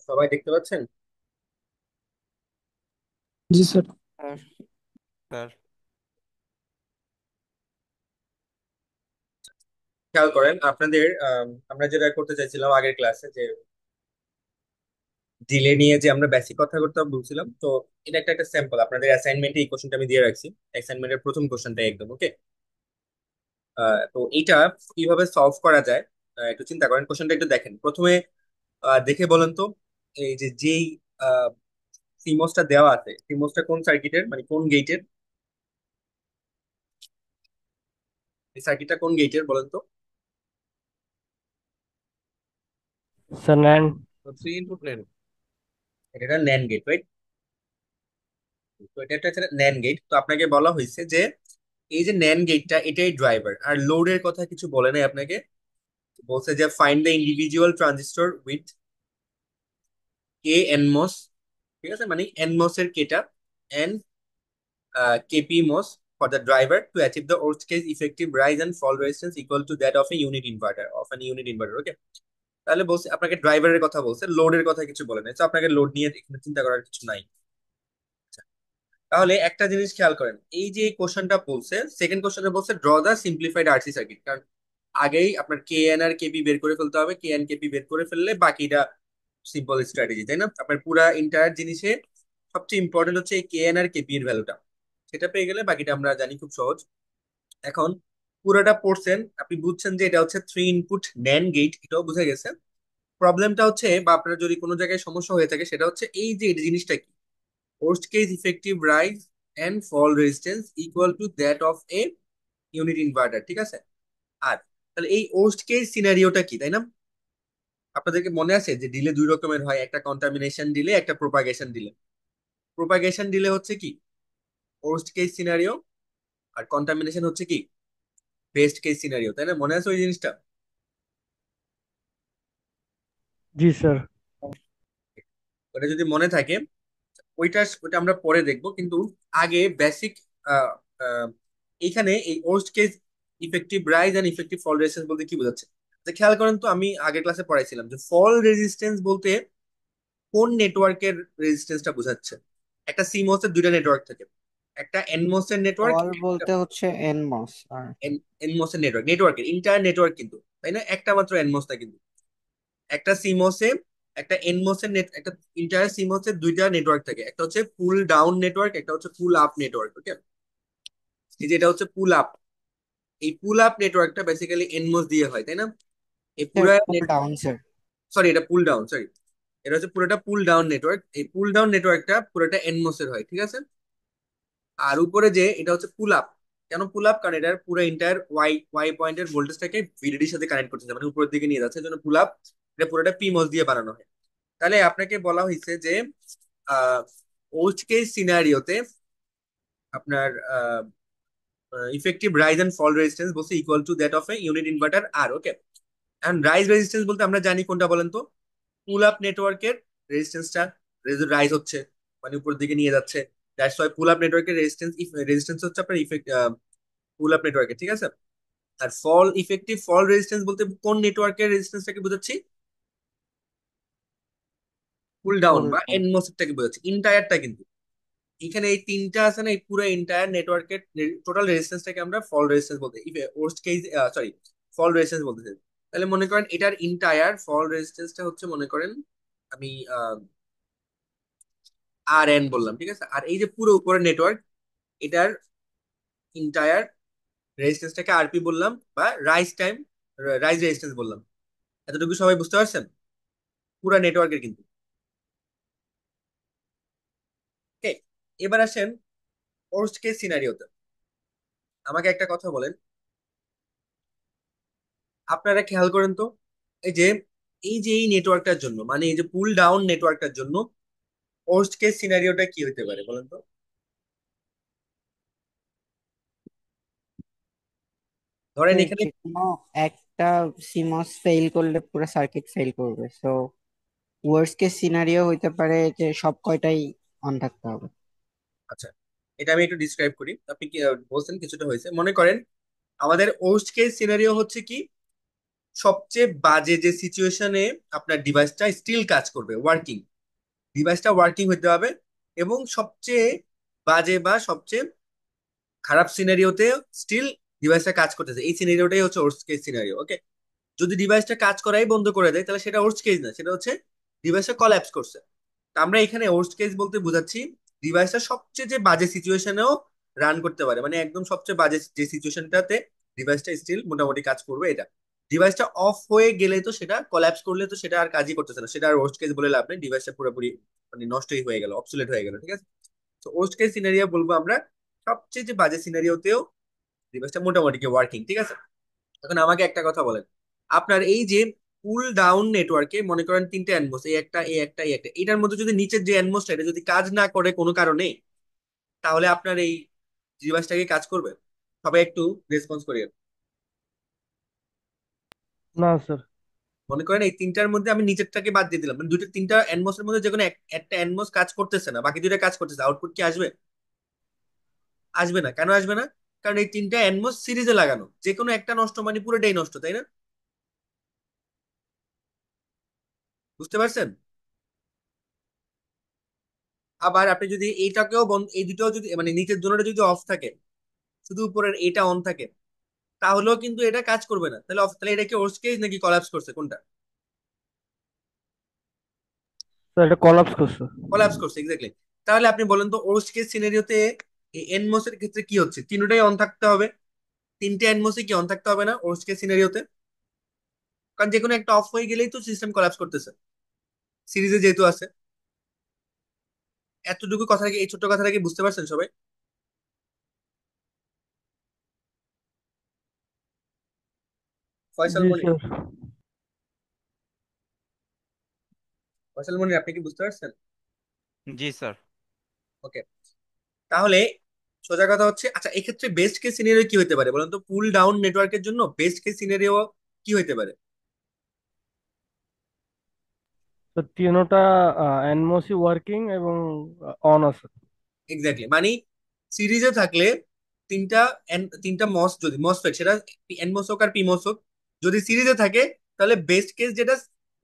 সবাই দেখতে পাচ্ছেন? জি স্যার। হ্যাঁ স্যার। খেয়াল করেন আপনাদের আমরা যেটা করতে চাইছিলাম আগের ক্লাসে যে ডিলে নিয়ে যে আমরা বেসিক কথা করতে বলছিলাম, তো এটা একটা একটা স্যাম্পল আপনাদের অ্যাসাইনমেন্টে এই কোশ্চেনটা আমি দিয়ে রাখছি। অ্যাসাইনমেন্টের প্রথম কোশ্চেনটা একদম ওকে। তো এইটা কিভাবে সলভ করা যায়, একটু চিন্তা করেন, কোশ্চেনটা একটু দেখেন প্রথমে। দেখে বলেন তো, এই যে যেই সিমসটা দেওয়া আছে, সিমসটা কোন সার্কিটের, মানে কোন গেটের? এই সার্কিটটা কোন গেটের বলেন তো? স্যার নেন। থ্রি ইনপুট নেন। এটা ন্যান্ড গেট, রাইট? তো এটা একটা ন্যান্ড গেট। তো আপনাকে বলা হয়েছে যে এই যে ন্যান্ড গেটটা এটাই ড্রাইভার, আর লোডের কথা কিছু বলে নাই আপনাকে। বলছে যে find the individual transistor with K NMOS, ঠিক আছে, মানে এনমস এর কেটা and KP MOS for the driver to achieve the worst case effective rise and fall resistance equal to that of an unit inverter okay. তাহলে বলছে আপনাকে ড্রাইভারের কথা বলছে, লোডের কথা কিছু বলে নাই, তো আপনাকে লোড নিয়ে এখানে চিন্তা করার কিছু নাই। তাহলে একটা জিনিস খেয়াল করেন, এই যে কোশ্চেনটা বলছে, সেকেন্ড কোশ্চেনে বলছে ড্র দা সিম্পলিফাইড আরসি সার্কিট, কারণ আগেই আপনার কে এন আর কেপি বের করে ফেলতে হবে। কে এন কেপি বের করে ফেললে বাকিটা সিম্পল স্ট্র্যাটেজি, তাই না? আপনার পুরা ইন্টায়ার জিনিসে সবচেয়ে ইম্পর্টেন্ট হচ্ছে এই কে এন আর কেপি এর ভ্যালুটা। সেটা পেয়ে গেলে বাকিটা আমরা জানি, খুব সহজ। এখন পুরোটা পড়ছেন, আপনি বুঝছেন যে এটা হচ্ছে থ্রি ইনপুট ন্যান্ড গেট, এটাও বুঝে গেছে। প্রবলেমটা হচ্ছে, বা আপনার যদি কোনো জায়গায় সমস্যা হয়ে থাকে, সেটা হচ্ছে এই যে এই জিনিসটা কি, worst case effective rise and fall resistance equal to that of a unit inverter, ঠিক আছে? আর তাহলে এই worst case সিনারিওটা কি, তাই না? আপনাদেরকে মনে আছে যে ডিলে দুই রকমের হয়, একটা কন্টামিনেশন ডিলে, একটা প্রোপাগেশন ডিলে। প্রোপাগেশন ডিলে হচ্ছে কি worst case সিনারিও, আর কন্টামিনেশন হচ্ছে কি বেস্ট কেস সিনারিও, তাই না? মনে আছে ওই জিনিসটা? জি স্যার। ওটা যদি মনে থাকে, ওইটা ওইটা আমরা পরে দেখবো, কিন্তু আগে বেসিক এইখানে এই worst case effective rise and effective fall resistance বলতে কি বোঝাচ্ছে? তো খেয়াল করেন তো, আমি আগের ক্লাসে পড়াইছিলাম যে ফল রেজিস্ট্যান্স বলতে কোন নেটওয়ার্কের রেজিস্ট্যান্সটা বোঝাচ্ছে। একটা সিমোস এর দুইটা নেটওয়ার্ক থাকে, একটা এনমোস এর নেটওয়ার্ক, অল একটা বলতে হচ্ছে এনমস আর এনমোস এর নেটওয়ার্ক, নেটওয়ার্কের ইন্টায়ার নেটওয়ার্ক কিন্তু, তাই না? একটা মাত্র এনমোস না কিন্তু। একটা সিমোসে, একটা এনমোসের নেট, একটা ইন্টায়ার সিমোসের দুইটা নেটওয়ার্ক থাকে, একটা হচ্ছে পুল ডাউন নেটওয়ার্ক, একটা হচ্ছে পুল আপ নেটওয়ার্ক ওকে। এই যে এটা হচ্ছে পুল আপ, এই পুল আপ নেটওয়ার্কটা বেসিক্যালি এনমোস দিয়ে হয়, তাই না? এই পুরা পুল ডাউন স্যার। সরি, এটা পুল ডাউন, সরি, এটা হচ্ছে পুরোটা পুল ডাউন নেটওয়ার্ক। এই পুল ডাউন নেটওয়ার্কটা পুরোটা এনমোস এর হয়, ঠিক আছে? আর উপরে যে এটা হচ্ছে পুল আপ। কেন পুল আপ? কারণ এটার পুরো এন্টায়ার ওয়াই ওয়াই পয়েন্টের ভোল্টেজটাকে ভিডিডির সাথে কানেক্ট করতেছে, মানে উপরের দিকে নিয়ে যাচ্ছে, এই জন্য পুল আপ। এটা পুরোটা পিমোস দিয়ে বানানো হয়। তাহলে আপনাকে বলা হয়েছে যে ওস্ট কেস সিনারিওতে আপনার effective rise and fall resistance বলছে equal to that of a unit inverter আর ওকে। এন্ড রাইজ রেজিস্ট্যান্স বলতে আমরা জানি কোনটা বলেন তো? পুল আপ নেটওয়ার্কের রেজিস্ট্যান্সটা রাইজ হচ্ছে, মানে উপরের দিকে নিয়ে যাচ্ছে। দ্যাটস ওয়াই পুল আপ নেটওয়ার্কের রেজিস্ট্যান্স হচ্ছে আপনার ইফেক্ট পুল আপ নেটওয়ার্কের, ঠিক আছে? আর ফল ইফেক্টিভ ফল রেজিস্ট্যান্স বলতে কোন নেটওয়ার্কের রেজিস্ট্যান্সটাকে বোঝাচ্ছি? পুল ডাউন পুল বা ডাউন। এনমোসটা বোঝাচ্ছি, ইন্টায়ারটা কিন্তু। এখানে এই তিনটা আছে না, এই পুরো এন্টায়ার নেটওয়ার্কের টোটাল রেজিস্ট্যান্সটাকে আমরা ফল রেজিস্ট্যান্স বলতে, ওর্স্ট কেস, সরি, ফল রেজিস্ট্যান্স বলতে চাই। তাহলে মনে করেন এটার ইন্টায়ার ফল রেজিস্ট্যান্সটা হচ্ছে, মনে করেন আমি আর এন বললাম, ঠিক আছে? আর এই যে পুরো উপরের নেটওয়ার্ক, এটার ইন্টায়ার রেজিস্ট্যান্সটাকে আরপি বললাম, বা রাইজ টাইম রাইজ রেজিস্ট্যান্স বললাম। এতটুকু সবাই বুঝতে পারছেন? পুরো নেটওয়ার্কের কিন্তু। ওকে, এবার আসেন ওর্স্ট কেস সিনারিওতে। আমাকে একটা কথা বলেন, আপনারা খেয়াল করেন তো, এই যে এই নেটওয়ার্কটার জন্য, মানে এই যে পুল ডাউন নেটওয়ার্কটার জন্য ওর্স্ট কেস সিনারিওটা কি হতে পারে বলেন তো? ধরেন স্যার এখানে, যে কোনো একটা সিমস ফেল করলে পুরো সার্কিট ফেল করবে, সো ওয়ার্স্ট কেস সিনারিও হইতে পারে যে সব কয়টাই অন থাকতে হবে। আচ্ছা, এটা আমি একটু ডিসক্রাইব করি। আপনি কি বলছেন কিছুটা হয়েছে, মনে করেন আমাদের ওর্স্ট কেস সিনারিও হচ্ছে কি, সবচেয়ে বাজে যে সিচুয়েশনে আপনার ডিভাইসটা স্টিল কাজ করবে, ওয়ার্কিং, ডিভাইসটা ওয়ার্কিং হতে হবে, এবং সবচেয়ে বাজে বা সবচেয়ে খারাপ সিনারিওতে স্টিল ডিভাইসটা কাজ করতেছে, এই সিনারিওটাই হচ্ছে ওর্স্ট কেস সিনারিও। ওকে, যদি ডিভাইসটা কাজ করাই বন্ধ করে দেয় তাহলে সেটা ওর্স্ট কেস না, সেটা হচ্ছে ডিভাইসটা কলাপস করছে। তো আমরা এখানে ওর্স্ট কেস বলতে বোঝাচ্ছি ডিভাইসটা সবচেয়ে যে বাজে সিচুয়েশনেও রান করতে পারে, মানে একদম সবচেয়ে বাজে যে সিচুয়েশনটাতে ডিভাইসটা স্টিল মোটামুটি কাজ করবে এটা। ডিভাইসটা অফ হয়ে গেলে তো সেটা কলাপস করলে তো সেটা আর কাজই করতেছে না, সেটা আর ওর্স্ট কেস বলে লাভ নেই, ডিভাইসটা পুরোপুরি মানে নষ্টই হয়ে গেল, অবসোলেট হয়ে গেল, ঠিক আছে। তো ওর্স্ট কেস সিনারিও বলবো আমরা সবচেয়ে যে বাজে সিনারিওতেও ডিভাইসটা মোটামুটি ওয়ার্কিং, ঠিক আছে। এখন আমাকে একটা কথা বলেন, আপনার এই যে পুল ডাউন নেটওয়ার্কে মনে করেন তিনটা অ্যানমোস, এই একটা এই একটা এই একটা, এটার মধ্যে যদি নিচের যে অ্যানমোসটা এটা যদি কাজ না করে কোনো কারণে, তাহলে আপনার এই ডিভাইসটাকে কাজ করবে? সবাই একটু রেসপন্স করিয়ে। না স্যার। মনে করেন এই তিনটার মধ্যে আমি নিচেরটাকে বাদ দিয়ে দিলাম, মানে দুটো তিনটা অ্যানমোসের মধ্যে যে কোনো একটা অ্যানমোস কাজ করতেছে না, বাকি দুইটা কাজ করতেছে, আউটপুট কি আসবে? আসবে না। কেন আসবে না? কারণ এই তিনটা অ্যানমোস সিরিজে লাগানো, যে কোনো একটা নষ্ট মানে পুরোটাই নষ্ট, তাই না? বুঝতে পারছেন? আবার আপনি যদি এইটাকেও বন্ধ, এই দুটো যদি মানে নিচের দুটোটা যদি অফ থাকে, শুধু উপরের এটা অন থাকে, তাহলেও কিন্তু এটা কাজ করবে না। তাহলে তাহলে এটা কি ওর্স্ট কেস নাকি কলাপস করছে, কোনটা? স্যার এটা কলাপস করছে। কলাপস করছে, এক্স্যাক্টলি। তাহলে আপনি বলেন তো ওর্স্ট কেস সিনারিওতে এই এনমোস এর ক্ষেত্রে কি হচ্ছে? তিনটাই অন থাকতে হবে, তিনটে এনমোসই কি অন থাকতে হবে না ওর্স্ট কেস সিনারিওতে? কারণ যে কোনো একটা অফ হয়ে গেলেই তো সিস্টেম কলাপস করতেছে, সিরিজে যেহেতু আছে। এতটুকু কথা কি, এই ছোট্ট কথাটা কি বুঝতে পারছেন সবাই? ফয়সাল জি মনি, স্যার। ফয়সাল মনি আপনি কি বুঝতে পারছেন? জি স্যার। ওকে, তাহলে সোজা কথা হচ্ছে, আচ্ছা এক্ষেত্রে বেস্ট কেস সিনারিও কি হতে পারে বলেন তো? পুল ডাউন নেটওয়ার্কের জন্য বেস্ট কেস সিনারিও কি হতে পারে? তো তিনোটা এনমোসি ওয়ার্কিং এবং অন আছে। এক্স্যাক্টলি, মানে সিরিজে থাকলে তিনটা তিনটা মস, যদি মসফেট সেটা এনমস হোক আর পিমস হোক, যদি সিরিজে থাকে তাহলে বেস্ট কেস যেটা,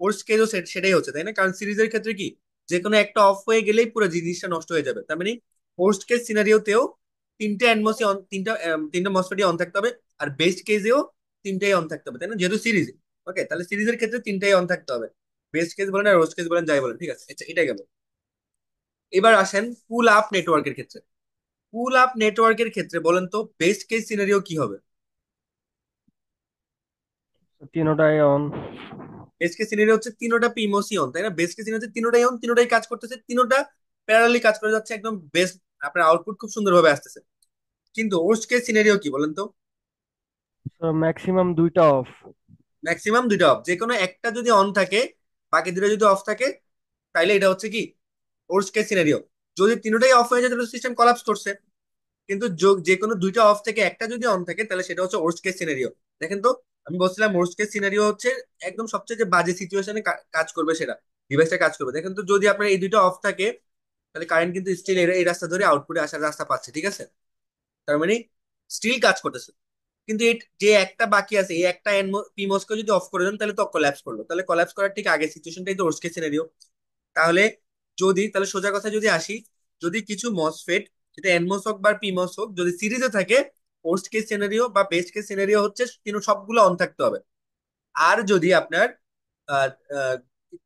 ওর্স্ট কেসও সেটাই হচ্ছে, তাই না? কারণ সিরিজের ক্ষেত্রে কি, যে কোনো একটা অফ হয়ে গেলেই পুরো জিনিসটা নষ্ট হয়ে যাবে, তার মানে ওর্স্ট কেস সিনারিওতেও তিনটা এনমসি অন, তিনটা মসফেটই অন থাকতে হবে, আর বেস্ট কেসেও তিনটাই অন থাকতে হবে, তাই না, যেহেতু সিরিজ। ওকে, তাহলে সিরিজের ক্ষেত্রে তিনটাই অন থাকতে হবে, বেস্ট কেস বলেন আর ওর্স্ট কেস বলেন, যাই বলেন, ঠিক আছে, আচ্ছা এটা গেল। এবার আসেন পুল আপ নেটওয়ার্কের ক্ষেত্রে। পুল আপ নেটওয়ার্কের ক্ষেত্রে বলেন তো বেস্ট কেস সিনারিও কি হবে? তিনোটাই অন। বেস্ট কেস সিনারিও হচ্ছে তিনোটা পিমোসি অন, তাই না? বেস্ট কেস সিনারিও হচ্ছে তিনোটাই অন, তিনোটাই কাজ করতেছে, তিনোটা প্যারালালি কাজ করে যাচ্ছে, একদম বেস্ট, আপনার আউটপুট খুব সুন্দরভাবে আসতেছে। কিন্তু ওর্স্ট কেস সিনারিও কি বলেন তো? ম্যাক্সিমাম দুইটা অফ। ম্যাক্সিমাম দুইটা অফ, যে কোনো একটা যদি অন থাকে বাকি দুটো যদি অফ থাকে, তাইলে এটা হচ্ছে কি ওর্স্ট কেস সিনারিও। যদি তিনোটাই অফ হয়ে যায় তাহলে সিস্টেম কলাপস করছে। কিন্তু যে কোনো দুইটা অফ থেকে একটা যদি অন থাকে তাহলে সেটা হচ্ছে ওর্স্ট কেস সিনারিও। দেখেন তো, আমি বলছিলাম ওর্স্ট কেস সিনারিও হচ্ছে একদম সবচেয়ে যে বাজে সিচুয়েশনে কাজ করবে সেটা, ডিভাইসটা কাজ করবে। দেখেন তো, যদি আপনার এই দুইটা অফ থাকে তাহলে কারেন্ট কিন্তু স্টিল এই রাস্তা ধরে আউটপুটে আসার রাস্তা পাচ্ছে, ঠিক আছে, তার মানে স্টিল কাজ করতেছে। কিন্তু যে একটা বাকি আছে, এই একটা পিমোস কে যদি অফ করে দেন তাহলে তো কলাপস করলো, তাহলে কলাপস করার ঠিক আগে সিচুয়েশনটাই তো ওর্স্ট কেস সিনারিও। তাহলে তাহলে সোজা কথা যদি আসি, যদি কিছু মসফেট, সেটা এনমস হোক বা পিমস হোক, যদি সিরিজে থাকে, ওর্স্ট কেস সিনারিও বা বেস্ট কেস সিনারিও হচ্ছে কিন্তু সবগুলো অন থাকতে হবে। আর যদি আপনার আহ, আহ,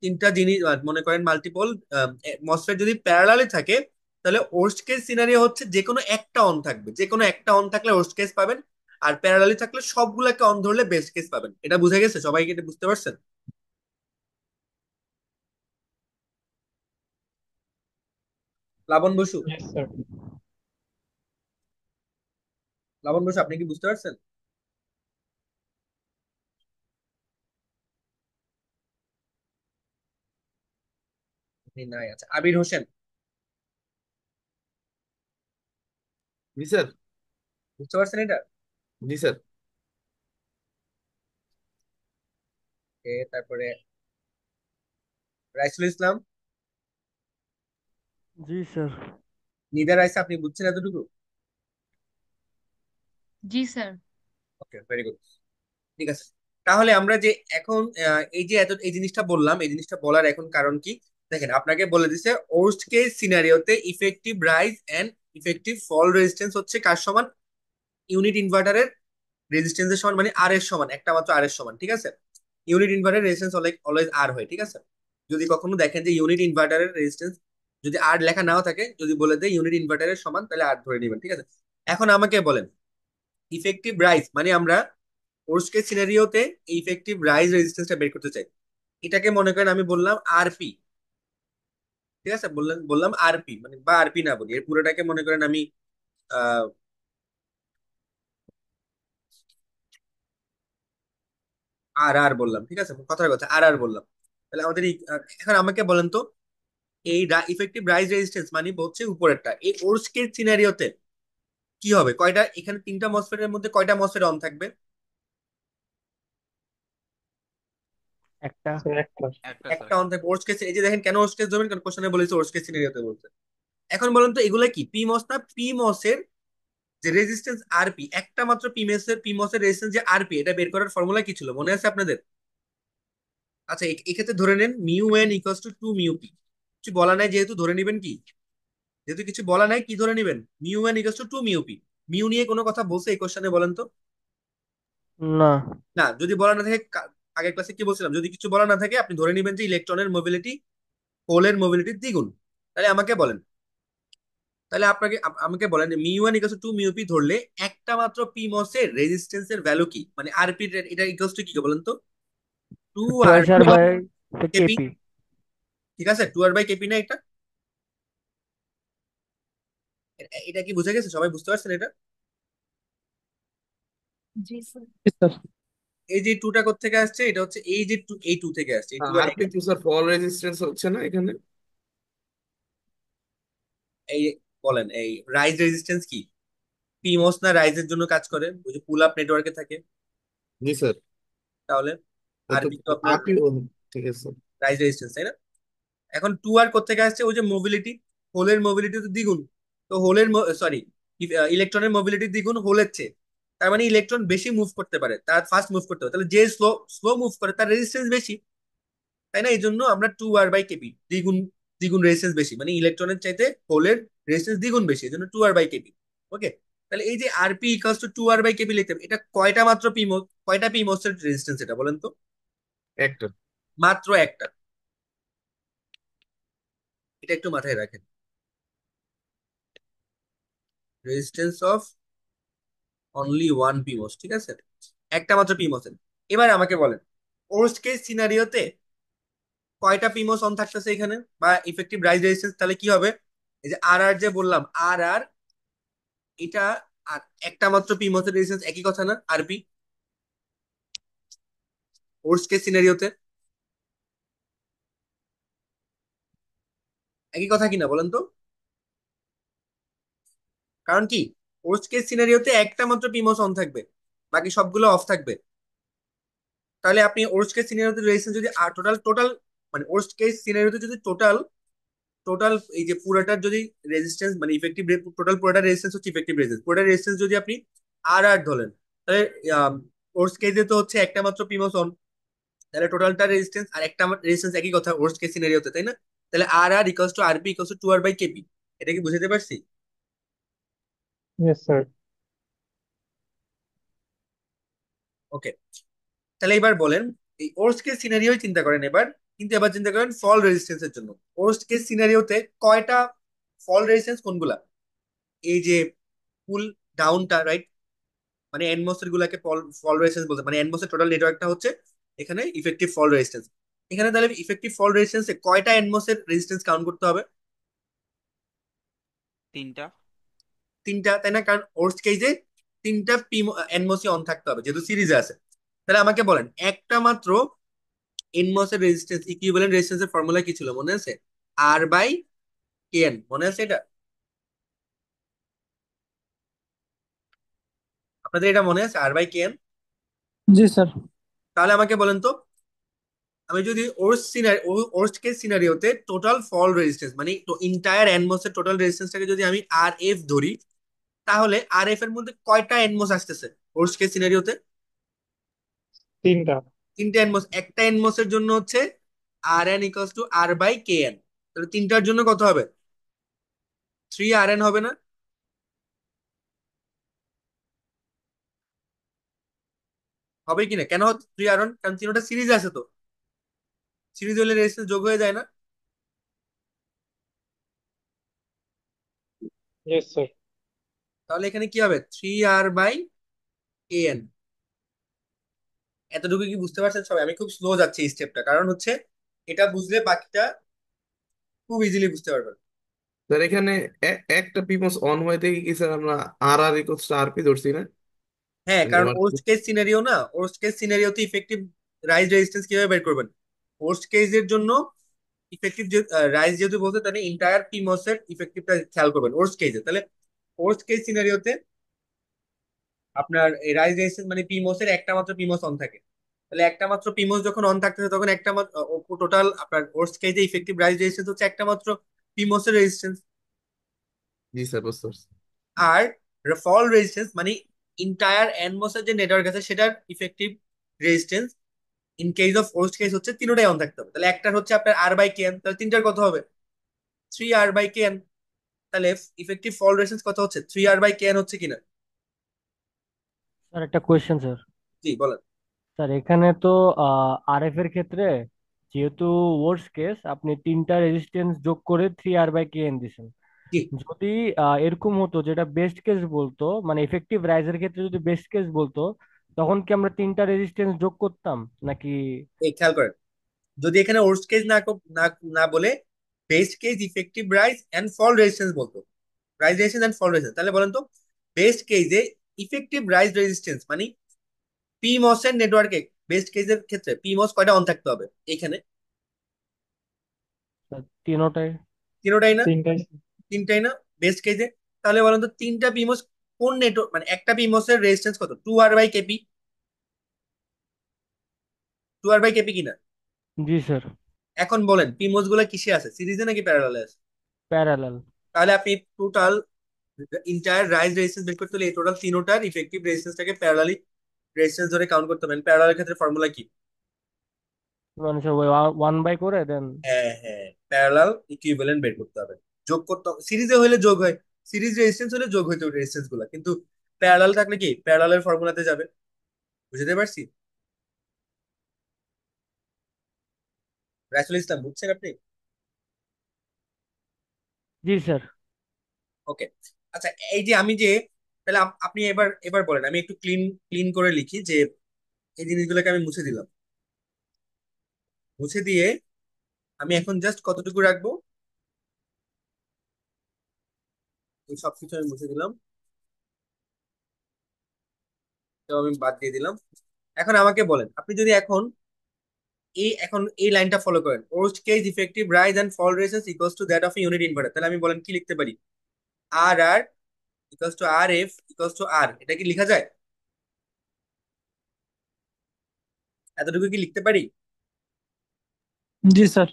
তিনটা জিনিস মনে করেন মাল্টিপল মসফেট যদি প্যারালালি থাকে, তাহলে ওর্স্ট কেস সিনারিও হচ্ছে যে কোনো একটা অন থাকবে, যে কোনো একটা অন থাকলে ওর্স্ট কেস পাবেন, আর প্যারালালি থাকলে সবগুলোকে অন ধরলে বেস্ট কেস পাবেন। এটা বুঝে গেছে সবাইকে? এটা বুঝতে পারছেন? লাবণ বসু, ইয়েস স্যার। লাবণ বসু আপনি কি বুঝতে পারছেন? আপনি নাই, আচ্ছা আবির হোসেন, জি স্যার। বুঝতে পারছেন এটা? জি স্যার। তারপরে রাইসুল ইসলাম, জি স্যার। নিদা রাইসা, আপনি বুঝছেন এতটুকু? জি স্যার। ওকে, ভেরি গুড, ঠিক আছে। তাহলে আমরা যে এখন এই যে এই জিনিসটা বললাম, এই জিনিসটা বলার এখন কারণ কি? দেখেন, আপনাকে বলে দিছে ওর্স্ট কেস সিনারিওতে effective rise and effective fall resistance হচ্ছে কার সমান? ইউনিট ইনভার্টারের রেজিস্ট্যান্সের সমান, মানে আর এর সমান, একটা মাত্র আর এর সমান, ঠিক আছে? ইউনিট ইনভার্টারের রেজিস্ট্যান্স অলওয়েজ আর হয়, ঠিক আছে? যদি কখনো দেখেন যে ইউনিট ইনভার্টারের রেজিস্ট্যান্স যদি আর লেখা নাও থাকে, যদি বলে দেয় ইউনিট ইনভার্টারের সমান, তাহলে আর ধরে নেবেন, ঠিক আছে? এখন আমাকে বলেন, ইফেক্টিভ রাইজ মানে আমরা ওর্স্ট কেস সিনারিওতে ইফেক্টিভ রাইজ রেজিস্ট্যান্সটা বের করতে চাই। এটাকে মনে করেন আমি বললাম আরপি, ঠিক আছে? বললাম আরপি, মানে বা আরপি না বলি, এর পুরোটাকে মনে করেন আমি আহ আর আর বললাম, ঠিক আছে? কথার কথা আর আর বললাম। তাহলে আমাদের এখন আমাকে বলেন তো, এই ইফেক্টিভ রাইজ রেজিস্ট্যান্স মানে হচ্ছে উপরেরটা, এই ওর্স্ট কেস সিনারিওতে কি হবে? কয়টা এখানে তিনটা মসফেটের মধ্যে কয়টা মসফেট অন থাকবে? একটা। স্যার একটা। একটা স্যার। একটা অন থাকবে ওর্স্ট কেস। এই যে দেখেন, কেন ওর্স্ট কেস ধরবেন, কারণ কোশ্চেনে বলেছে ওর্স্ট কেস সিনারিওতে বলতে। এখন বলেন তো এগুলা কি পিমস না পিমসের যে রেজিস্ট্যান্স আরপি, একটা মাত্র পিমসের রেজিস্ট্যান্স যে আরপি, এটা বের করার ফর্মুলা কি ছিল মনে আছে আপনাদের? আচ্ছা, এক্ষেত্রে ধরে নেন mu N equals to 2 mu P. কিছু বলা নাই যেহেতু ধরে নিবেন কি? যেহেতু কিছু বলা নাই, কি ধরে নিবেন? Mu N equals to 2 mu P. Mu নিয়ে কোনো কথা বলছে এই কোশ্চেনে বলেন তো? না। না, যদি বলা না থাকে আগের ক্লাসে কি বলছিলাম, যদি কিছু বলা না থাকে আপনি ধরে নিবেন যে ইলেকট্রনের মোবিলিটি হোলের মোবিলিটির দ্বিগুণ। তাহলে আমাকে বলেন, তাহলে আমাকে বলেন mu one equals to mu P ধরলে একটা মাত্র পি মসের রেজিস্ট্যান্সের ভ্যালু কি, মানে আরপি এটা ইকুয়ালস টু কি বলেন তো? Two R twice R by KP, KP. ঠিক আছে? 2r/kp না এটা? এটা কি বুঝে গেছে? সবাই বুঝতে পারছেন এটা? জি স্যার। এই যে টুটা কোথা থেকে আসছে? এটা হচ্ছে এই যে এই টু থেকে আসছে, এই টু আর আর কিন্তু স্যার ফল রেজিস্ট্যান্স হচ্ছে না এখানে। এই বলেন এই রাইজ রেজিস্ট্যান্স কি? পিমস না রাইজের জন্য কাজ করে, ওই যে পুল আপ নেটওয়ার্কে থাকে। জি স্যার। তাহলে তো আরপি তো আপনার আপনি ঠিক আছে স্যার। রাইজ রেজিস্ট্যান্স, তাই না? এখন টু আর কোথেকে আসছে? ওই যে মোবিলিটি, হোলের মোবিলিটি তো দ্বিগুণ। তো হোলের সরি, ইলেকট্রনের মোবিলিটি দ্বিগুণ হোলের চেয়ে। তার মানে ইলেকট্রন বেশি মুভ করতে পারে, তার ফাস্ট মুভ করতে পারে, তাহলে যে স্লো স্লো মুভ করে তার রেজিস্ট্যান্স বেশি, তাই না? এই জন্য আমরা 2r/kp, দ্বিগুণ, দ্বিগুণ রেজিস্ট্যান্স বেশি, মানে ইলেকট্রনের চাইতে হোলের রেজিস্ট্যান্স দ্বিগুণ বেশি, এই জন্য 2r/kp। ওকে, তাহলে এই যে আরপি ইকুয়ালস টু 2r/kp লিখতে হবে, এটা কয়টা মাত্র পিমোস, কয়টা পিমোসের রেজিস্ট্যান্স এটা বলেন তো? একটা। মাত্র একটা। এটা একটু মাথায় রাখেন, resistance of only one PMOS, ঠিক আছে? একটা মাত্র পিমোস। এবার আমাকে বলেন ওর্স্ট কেস সিনারিওতে কয়টা পিমোস অন থাকতেছে এখানে, বা ইফেক্টিভ রাইজ রেজিস্ট্যান্স তাহলে কি হবে? এই যে আর আর যে বললাম আর আর, এটা আর একটা মাত্র পিমোসের রেজিস্ট্যান্স একই কথা না? আরপি ওর্স্ট কেস সিনারিওতে একই কথা কিনা বলেন তো? কারণ কি, ওর্স্ট কেস সিনারিওতে একটা মাত্র পিমোস অন থাকবে, বাকি সবগুলো অফ থাকবে। তাহলে আপনি ওর্স্ট কেস সিনারিওতে রেজিস্ট্যান্স যদি টোটাল টোটাল, মানে ওর্স্ট কেস সিনারিওতে যদি টোটাল টোটাল এই যে পুরোটার যদি রেজিস্ট্যান্স, মানে ইফেক্টিভ টোটাল পুরোটা রেজিস্ট্যান্স হচ্ছে ইফেক্টিভ রেজিস্ট্যান্স, পুরোটা রেজিস্ট্যান্স যদি আপনি আর আর ধরেন, তাহলে ওর্স্ট কেসে তো হচ্ছে একটা মাত্র পিমোস অন, তাহলে টোটালটা রেজিস্ট্যান্স আর একটা রেজিস্ট্যান্স একই কথা ওর্স্ট কেস সিনারিওতে, তাই না? তাহলে R R equals to RP equals to 2r/kp। এটা কি বুঝতে পারছি? Yes sir. ওকে, তাহলে এবার বলেন এই ওর্স্ট কেস সিনারিও চিন্তা করেন এবার, কিন্তু এবার চিন্তা করেন ফল রেজিস্ট্যান্সের জন্য। ওর্স্ট কেস সিনারিওতে কয়টা ফল রেজিস্ট্যান্স কোনগুলা? এই যে পুল ডাউনটা, রাইট? মানে এনমোসের গুলাকে ফল ফল রেজিস্ট্যান্স বলতে, মানে এনমোসের টোটাল নেটওয়ার্কটা হচ্ছে এখানে ইফেক্টিভ ফল রেজিস্ট্যান্স। এখানে তাহলে ইফেক্টিভ ফল রেজিস্ট্যান্সে কয়টা এনমোসের রেজিস্ট্যান্স কাউন্ট করতে হবে? তিনটা। তিনটা, তাই না? কারণ ওর্স্ট কেসে তিনটা এনমোসি অন থাকতে হবে যেহেতু সিরিজে আছে। তাহলে আমাকে বলেন একটা মাত্র এনমোসের রেজিস্ট্যান্স, ইকুইভ্যালেন্ট রেজিস্ট্যান্সের ফর্মুলা কি ছিল মনে আছে? R/kn, মনে আছে এটা? আপনাদের এটা মনে আছে R/kn? জি স্যার। তাহলে আমাকে বলেন তো, আমি যদি ওর্স্ট কেস সিনারিওতে টোটাল ফল রেজিস্ট্যান্স, মানে তো ইন্টায়ার এনমোস এর টোটাল রেজিস্ট্যান্সটাকে যদি আমি RF ধরি, তাহলে RF এর মধ্যে কয়টা এনমোস আসতেছে ওর্স্ট কেস সিনারিওতে? তিনটা। তিনটা এনমোস, একটা এনমোসের জন্য হচ্ছে R N equals to R by K N. তাহলে তিনটার জন্য কত হবে? 3 আর এন হবে না? হবে কিনা? কেন 3 আর এন? কারণ তিনটা সিরিজ আছে তো, সিরিজ হলে রেজিস্ট্যান্স যোগ হয়ে যায় না? Yes sir. তাহলে এখানে কি হবে? 3 আর বাই কে এন। এতটুকু কি বুঝতে পারছেন সবাই? আমি খুব স্লো যাচ্ছি এই স্টেপটা, কারণ হচ্ছে এটা বুঝলে বাকিটা খুব ইজিলি বুঝতে পারবেন। স্যার এখানে একটা পিমস অন হয়ে থেকে কি স্যার আমরা R R equals to R P ধরছি না? হ্যাঁ, মানে কারণ আমার ওর্স্ট কেস সিনারিও না, ওর্স্ট কেস সিনারিওতে ইফেক্টিভ রাইজ রেজিস্ট্যান্স কিভাবে বের করবেন? ওর্স্ট কেসের জন্য ইফেক্টিভ রাইজ যেহেতু বলতে, তাহলে ইন্টায়ার পিমস এর ইফেক্টিভটা খেয়াল করবেন ওর্স্ট কেসে। তাহলে ওর্স্ট কেস সিনারিওতে আপনার এই রাইজ রেজিস্ট্যান্স মানে পিমস এর একটা মাত্র পিমস অন থাকে। তাহলে একটা মাত্র পিমস যখন অন থাকতেছে, তখন একটা মাত্র টোটাল আপনার ওর্স্ট কেসে ইফেক্টিভ রাইজ রেজিস্ট্যান্স হচ্ছে একটা মাত্র পিমস এর রেজিস্ট্যান্স। জি স্যার বুঝতে পারছি। আর ফল রেজিস্ট্যান্স মানে ইন্টায়ার এনমস এর যে নেটওয়ার্ক আছে সেটার effective resistance in case of worst case হচ্ছে তিনটাই অন থাকতে হবে। তাহলে একটার হচ্ছে আপনার আর বাই কে এন, তাহলে তিনটার কত হবে? 3 আর বাই কে এন। তাহলে ইফেক্টিভ ফল রেজিস্ট্যান্স কত হচ্ছে? 3 আর বাই কে এন হচ্ছে কিনা? স্যার একটা কোয়েশ্চেন স্যার। জি বলেন। স্যার এখানে তো আরএফ এর ক্ষেত্রে যেহেতু ওয়ার্স্ট কেস আপনি তিনটা রেজিস্ট্যান্স যোগ করে 3 আর/কে এন দিছেন। জি। যদি এরকম হতো যেটা বেস্ট কেস বলতো, মানে এফেক্টিভ রাইজের ক্ষেত্রে যদি বেস্ট কেস বলতো, তখন কি আমরা তিনটা রেজিস্ট্যান্স যোগ করতাম নাকি? এই খেয়াল করেন, যদি এখানে ওর্স্ট কেস না না বলে best case effective rise and fall resistance বলতো, rise resistance and fall resistance, তাহলে বলেন তো বেস্ট কেসে ইফেক্টিভ রাইজ রেজিস্ট্যান্স মানে পিমস এর নেটওয়ার্কে বেস্ট কেসের ক্ষেত্রে পিমস কয়টা অন থাকতে হবে এখানে? স্যার, তিনোটাই। তিনোটাই না? তিনটাই। তিনটাই না বেস্ট কেসে? তাহলে বলেন তো তিনটা পিমস কোন নেটওয়ার্ক, মানে একটা পিমস এর রেজিস্ট্যান্স কত? 2 R by KP, 2 R by KP কিনা? জি স্যার। এখন বলেন পিমস গুলা কিসে আছে, সিরিজে নাকি প্যারালালে আছে? প্যারালাল। তাহলে আপনি টোটাল ইন্টায়ার রাইজ রেজিস্ট্যান্স বের করতে হলে এই টোটাল তিনোটার ইফেক্টিভ রেজিস্ট্যান্সটাকে প্যারালালি রেজিস্ট্যান্স ধরে কাউন্ট করতে হবে। প্যারালালের ক্ষেত্রে ফর্মুলা কি? মানে স্যার ওই 1/, করে দেন। হ্যাঁ হ্যাঁ, প্যারালাল ইকুইভ্যালেন্ট বের করতে হবে। যোগ করতে হবে, সিরিজে হলে যোগ হয়, সিরিজ রেজিস্ট্যান্স হলে যোগ হইতে হবে রেজিস্ট্যান্স গুলা, কিন্তু প্যারালাল থাকলে কি প্যারালালের ফর্মুলাতে যাবে। বুঝতে পারছি? রাইসুল ইসলাম বুঝছেন আপনি? জি স্যার। ওকে। আচ্ছা, এই যে আমি যে, তাহলে আপনি এবার এবার বলেন, আমি একটু ক্লিন ক্লিন করে লিখি যে এই জিনিসগুলোকে আমি মুছে দিলাম। মুছে দিয়ে আমি এখন জাস্ট কতটুকু রাখবো, এই সবকিছু আমি মুছে দিলাম, তো আমি বাদ দিয়ে দিলাম। এখন আমাকে বলেন, আপনি যদি এখন এই লাইনটা ফলো করেন, worst case effective rise and fall রেসেস equals to that of unit inverter, তাহলে আমি বলেন কি লিখতে পারি? R R equals to R F equals to R, এটা কি লেখা যায়? এতটুকু কি লিখতে পারি? জি স্যার।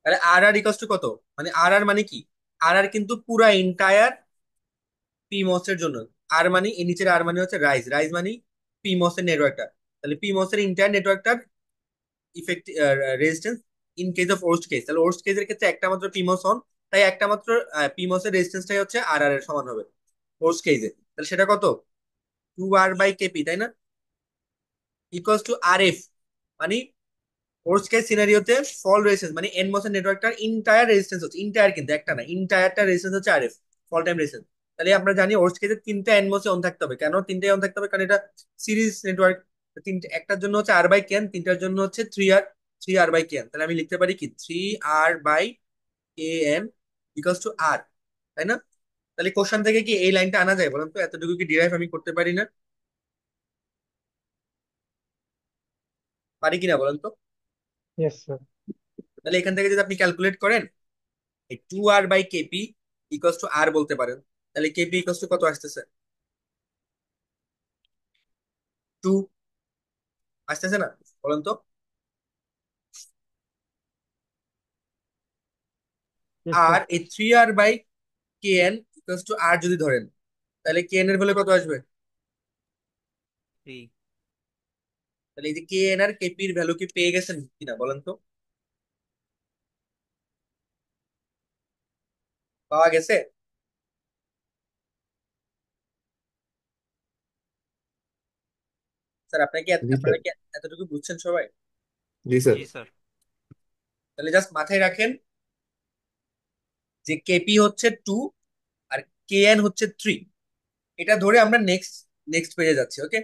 তাহলে আর আর ইকুয়ালস টু কত? মানে আর আর মানে কি? আর আর কিন্তু পুরা এন্টায়ার পিমস এর জন্য। আর মানে এই নিচের আর মানে হচ্ছে রাইজ, রাইজ মানে পিমস এর নেটওয়ার্কটা। তাহলে পিমস এর ইন্টায়ার নেটওয়ার্কটার effect resistance in case of worst case, তাহলে ওর্স্ট কেসের ক্ষেত্রে একটা মাত্র পিমস অন, তাই একটা মাত্র পিমস এর রেজিস্ট্যান্সটাই হচ্ছে আর আর এর সমান হবে ওর্স্ট কেসে। তাহলে সেটা কত? 2 আর/কেপি, তাই না? ইকুয়ালস টু আর এফ মানে ওর্স্ট কেস সিনারিওতে ফল রেজিস্ট্যান্স মানে এনমস এর নেটওয়ার্কটার ইন্টায়ার রেজিস্ট্যান্স হচ্ছে, ইন্টায়ার কিন্তু একটা না, ইন্টায়ারটা রেজিস্ট্যান্স হচ্ছে আর এফ, ফল টাইম রেজিস্ট্যান্স। তাহলে আমরা জানি ওর্স্ট কেসে তিনটা এনমসে অন থাকতে হবে। কেন তিনটাই অন থাকতে হবে? কারণ এটা সিরিজ নেটওয়ার্ক। তিনটে, একটার জন্য হচ্ছে আর/কেন, তিনটার জন্য হচ্ছে 3 আর/কেন। তাহলে আমি লিখতে পারি কি 3 আর/কেন ইকুয়ালস টু আর, তাই না? তাহলে কোশ্চেন থেকে কি এই লাইনটা আনা যায় বলুন তো? এতটুকু কি ডিরাইভ আমি করতে পারি না? পারি কিনা বলুন তো? Yes sir. তাহলে এখান থেকে যদি আপনি ক্যালকুলেট করেন, এই 2 আর/কেপি ইকুয়ালস টু আর বলতে পারেন। তাহলে কেপি ইকুয়ালস টু কত আসতেছে? 2 আসতেছে না? বলেন তো। Yes, আর sir. এই 3 আর/কেএন ইকুয়ালস টু আর যদি ধরেন, তাহলে কেএন এর ভ্যালু কত আসবে? 3। তাহলে এই যে কে এন আর কেপির ভ্যালু কি পেয়ে গেছেন কিনা বলেন তো? পাওয়া গেছে? স্যার জি স্যার। আপনারা কি এতটুকু বুঝছেন সবাই? জি স্যার। জি স্যার। তাহলে জাস্ট মাথায় রাখেন যে কেপি হচ্ছে 2 আর কে এন হচ্ছে 3। এটা ধরে আমরা নেক্সট নেক্সট পেজে যাচ্ছি, ওকে?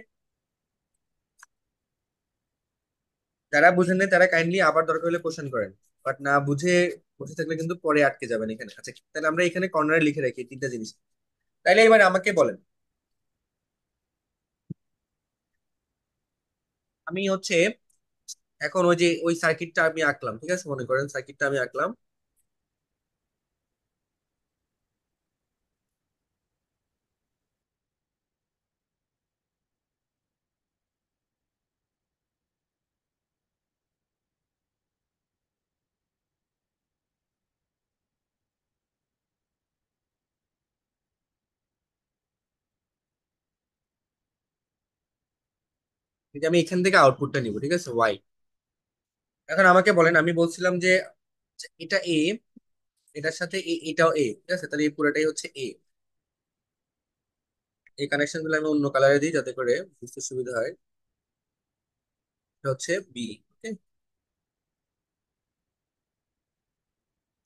যারা বুঝেন না তারা কাইন্ডলি আবার দরকার হলে কোশ্চেন করেন, বাট না বুঝে বসে থাকলে কিন্তু পরে আটকে যাবেন এখানে। আচ্ছা, তাহলে আমরা এখানে কর্নারে লিখে রাখি এই তিনটা জিনিস। তাইলে এবার আমাকে বলেন, আমি হচ্ছে এখন ওই যে ওই সার্কিটটা আমি আঁকলাম, ঠিক আছে? মনে করেন সার্কিটটা আমি আঁকলাম। এই যে আমি এখান থেকে আউটপুটটা নিব, ঠিক আছে? ওয়াই। এখন আমাকে বলেন, আমি বলছিলাম যে যে এটা এ, এটার সাথে এটাও এ, ঠিক আছে? তাহলে এই পুরোটাই হচ্ছে এ। এই কানেকশন গুলো আমি অন্য কালারে দিই যাতে করে বুঝতে সুবিধা হয়। এটা হচ্ছে বি, ওকে?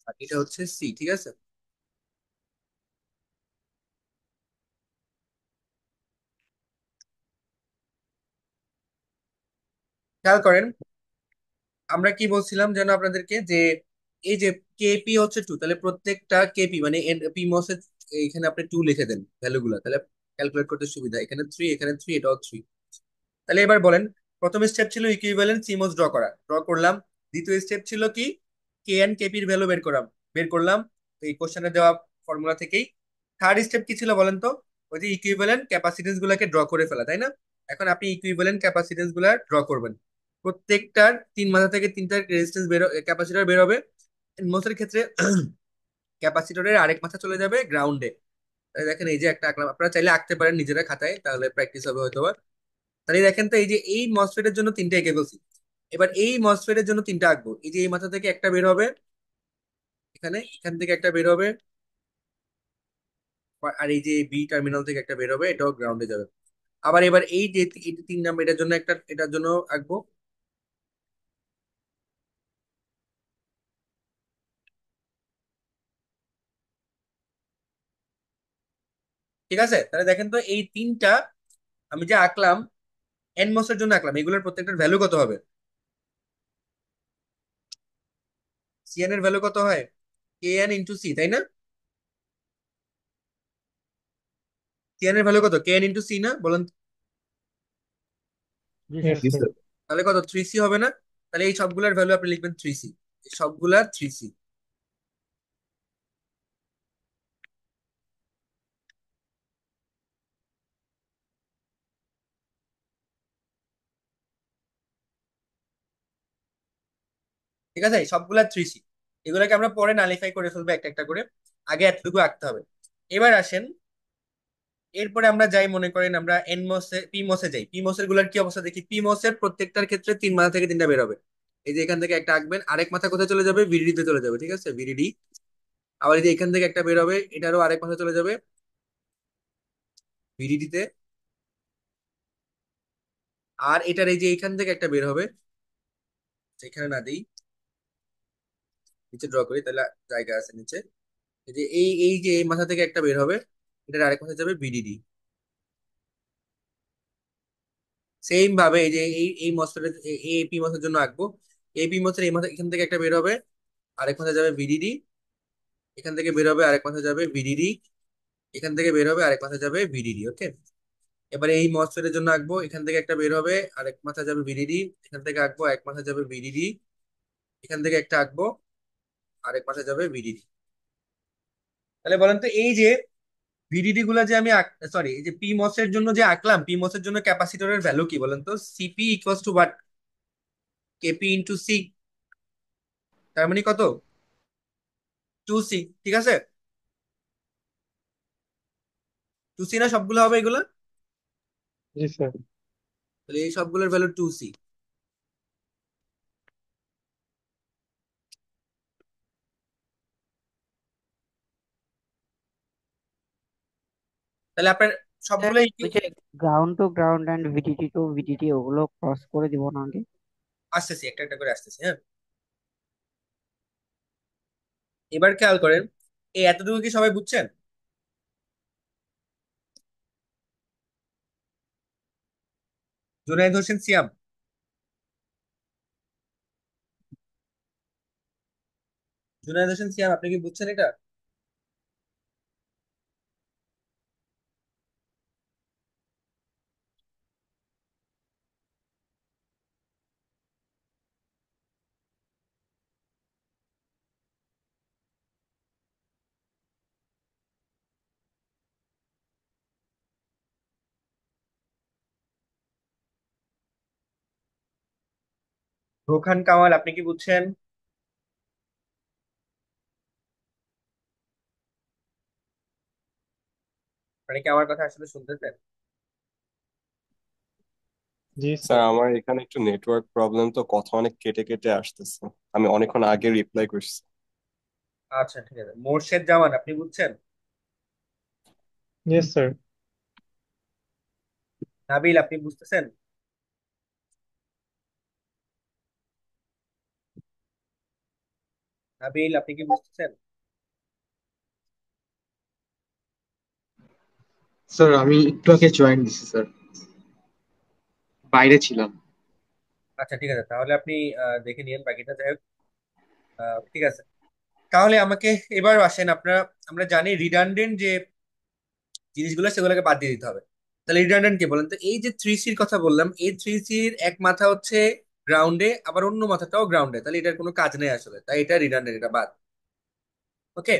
আর এটা হচ্ছে সি, ঠিক আছে? খেয়াল করেন, আমরা কি বলছিলাম যেন আপনাদেরকে, যে এই যে কেপি হচ্ছে 2, তাহলে প্রত্যেকটা কেপি মানে পি মস এর এখানে আপনি 2 লিখে দেন ভ্যালু গুলা, তাহলে ক্যালকুলেট করতে সুবিধা। এখানে 3, এখানে 3, এটাও 3। তাহলে এবার বলেন, প্রথম স্টেপ ছিল ইকুইভ্যালেন্ট সিমস ড্র করলাম। দ্বিতীয় স্টেপ ছিল কি, কে এন্ড কেপির ভ্যালু বের করলাম এই কোশ্চেনে দেওয়া ফর্মুলা থেকেই। থার্ড স্টেপ কি ছিল বলেন তো? ওই যে ইকুইভ্যালেন্ট ক্যাপাসিটেন্স গুলাকে ড্র করে ফেলা, তাই না? এখন আপনি ইকুইভ্যালেন্ট ক্যাপাসিটেন্স গুলা ড্র করবেন। প্রত্যেকটার তিন মাথা থেকে তিনটা রেজিস্ট্যান্স ক্যাপাসিটর বের হবে। মোসের ক্ষেত্রে ক্যাপাসিটরের আরেক মাথা চলে যাবে গ্রাউন্ডে। দেখেন এই যে একটা আঁকলাম, আপনারা চাইলে আঁকতে পারেন নিজেরা খাতায়, তাহলে প্র্যাকটিস হবে হয়তো। তাহলে দেখেন তো, এই যে এই মসফেটের জন্য তিনটা এঁকে ফেলছি। এবার এই মসফেটের জন্য তিনটা আঁকবো। এই যে এই মাথা থেকে একটা বের হবে এখানে, এখান থেকে একটা বের হবে, আর এই যে বি টার্মিনাল থেকে একটা বের হবে, এটাও গ্রাউন্ডে যাবে। আবার এবার এই যে 3 নাম্বার, এটার জন্য একটা, এটার জন্য আঁকবো। ঠিক আছে? তাহলে দেখেন তো এই তিনটা আমি যে আঁকলাম, এন মসের জন্য আঁকলাম, এগুলোর প্রত্যেকটার ভ্যালু কত হবে? সিএন এর ভ্যালু কত হয়? কে এন ইন্টু সি, তাই না? সিএন এর ভ্যালু কত? কে এন ইন্টু সি না, বলেন তো? জি Yes, স্যার। জি sir. স্যার। তাহলে কত? 3C হবে না? তাহলে এই সবগুলোর ভ্যালু আপনি লিখবেন 3C, সবগুলার 3C। ঠিক আছে? সবগুলা 3C। এগুলোকে আমরা পরে নালিফাই করে ফেলবো একটা একটা করে, আগে এতটুকু আঁকতে হবে। এবার আসেন, এরপরে আমরা যাই, মনে করেন আমরা এন মসে পি মসে যাই। পি মসের গুলার কি অবস্থা দেখি। পি মসের প্রত্যেকটার ক্ষেত্রে তিন মাথা থেকে তিনটা বের হবে। এই যে এখান থেকে একটা আঁকবেন, আরেক মাথা কোথায় চলে যাবে? ভিডিডি তে চলে যাবে, ঠিক আছে? ভিডিডি। আবার এই যে এখান থেকে একটা বের হবে, এটারও আরেক মাথা চলে যাবে ভিডিডি তে। আর এটার এই যে এখান থেকে একটা বের হবে, এখানে না দিই, নিচে ড্র করি তাহলে জায়গা আছে নিচে। এই যে এই যে এই মাথা থেকে একটা বের হবে, এটার আরেক মাথা যাবে ভিডিডি। সেম ভাবে এই যে এই মসফেটের এই পি মসের জন্য আঁকবো। এই পি মসের এই মাথা এখান থেকে একটা বের হবে, আরেক মাথা যাবে ভিডিডি। এখান থেকে বের হবে, আরেক মাথা যাবে ভিডিডি। এখান থেকে বের হবে, আরেক মাথা যাবে ভিডিডি, ওকে? এবারে এই মসফেটের জন্য আঁকবো, এখান থেকে একটা বের হবে, আরেক মাথা যাবে ভিডিডি। এখান থেকে আঁকবো, এক মাথা যাবে ভিডিডি। এখান থেকে একটা আঁকবো, আরেক মাথা যাবে ভিডিডি। তাহলে বলেন তো, এই যে ভিডিডি গুলা যে আমি সরি, এই যে পি মস এর জন্য যে আঁকলাম, পি মস এর জন্য ক্যাপাসিটরের ভ্যালু কি বলেন তো? CP equals to what? KP into C. তার মানে কত? 2C, ঠিক আছে? 2C না সবগুলো হবে এগুলা? Yes, sir. তাহলে এই সবগুলোর ভ্যালু 2C। তাহলে আপনার স্যার, সবগুলোই ওই যে ground to ground and VDD to VDD ওগুলো ক্রস করে দিব না আগে? আসতেছি, একটা একটা করে আসতেছি, হ্যাঁ। এবার খেয়াল করেন, এই এতটুকু কি সবাই বুঝছেন? জুনায়েদ হোসেন সিয়াম, জুনায়েদ হোসেন সিয়াম, আপনি কি বুঝছেন এটা? রোখান কামাল, আপনি কি বুঝছেন? আপনি কি আমার কথা আসলে শুনতেছেন? জি স্যার স্যার। আমার এখানে একটু নেটওয়ার্ক প্রবলেম, তো কথা অনেক কেটে কেটে আসতেছে। আমি অনেকক্ষণ আগে রিপ্লাই করছি। আচ্ছা ঠিক আছে। মোর্শেদ জামান, আপনি বুঝছেন? Yes sir. নাবিল, আপনি বুঝতেছেন? নাবিল, আপনি কি বুঝতেছেন? স্যার আমি একটু আগে জয়েন দিছি স্যার, বাইরে ছিলাম। আচ্ছা ঠিক আছে, তাহলে আপনি দেখে নিন বাকিটা, যাই হোক। ঠিক আছে, তাহলে আমাকে এবার আসেন আপনারা। আমরা জানি রিডান্ডেন্ট যে জিনিসগুলো সেগুলোকে বাদ দিয়ে দিতে হবে। তাহলে রিডান্ডেন্ট কে বলেন তো? এই যে 3C কথা বললাম, এই 3C এক মাথা হচ্ছে গ্রাউন্ডে, আবার অন্য মাথাটাও গ্রাউন্ডে, তাহলে এটার কোনো কাজ নেই আসলে, তাই এটা রিডান্ডেন্ট, এটা বাদ। ওকে,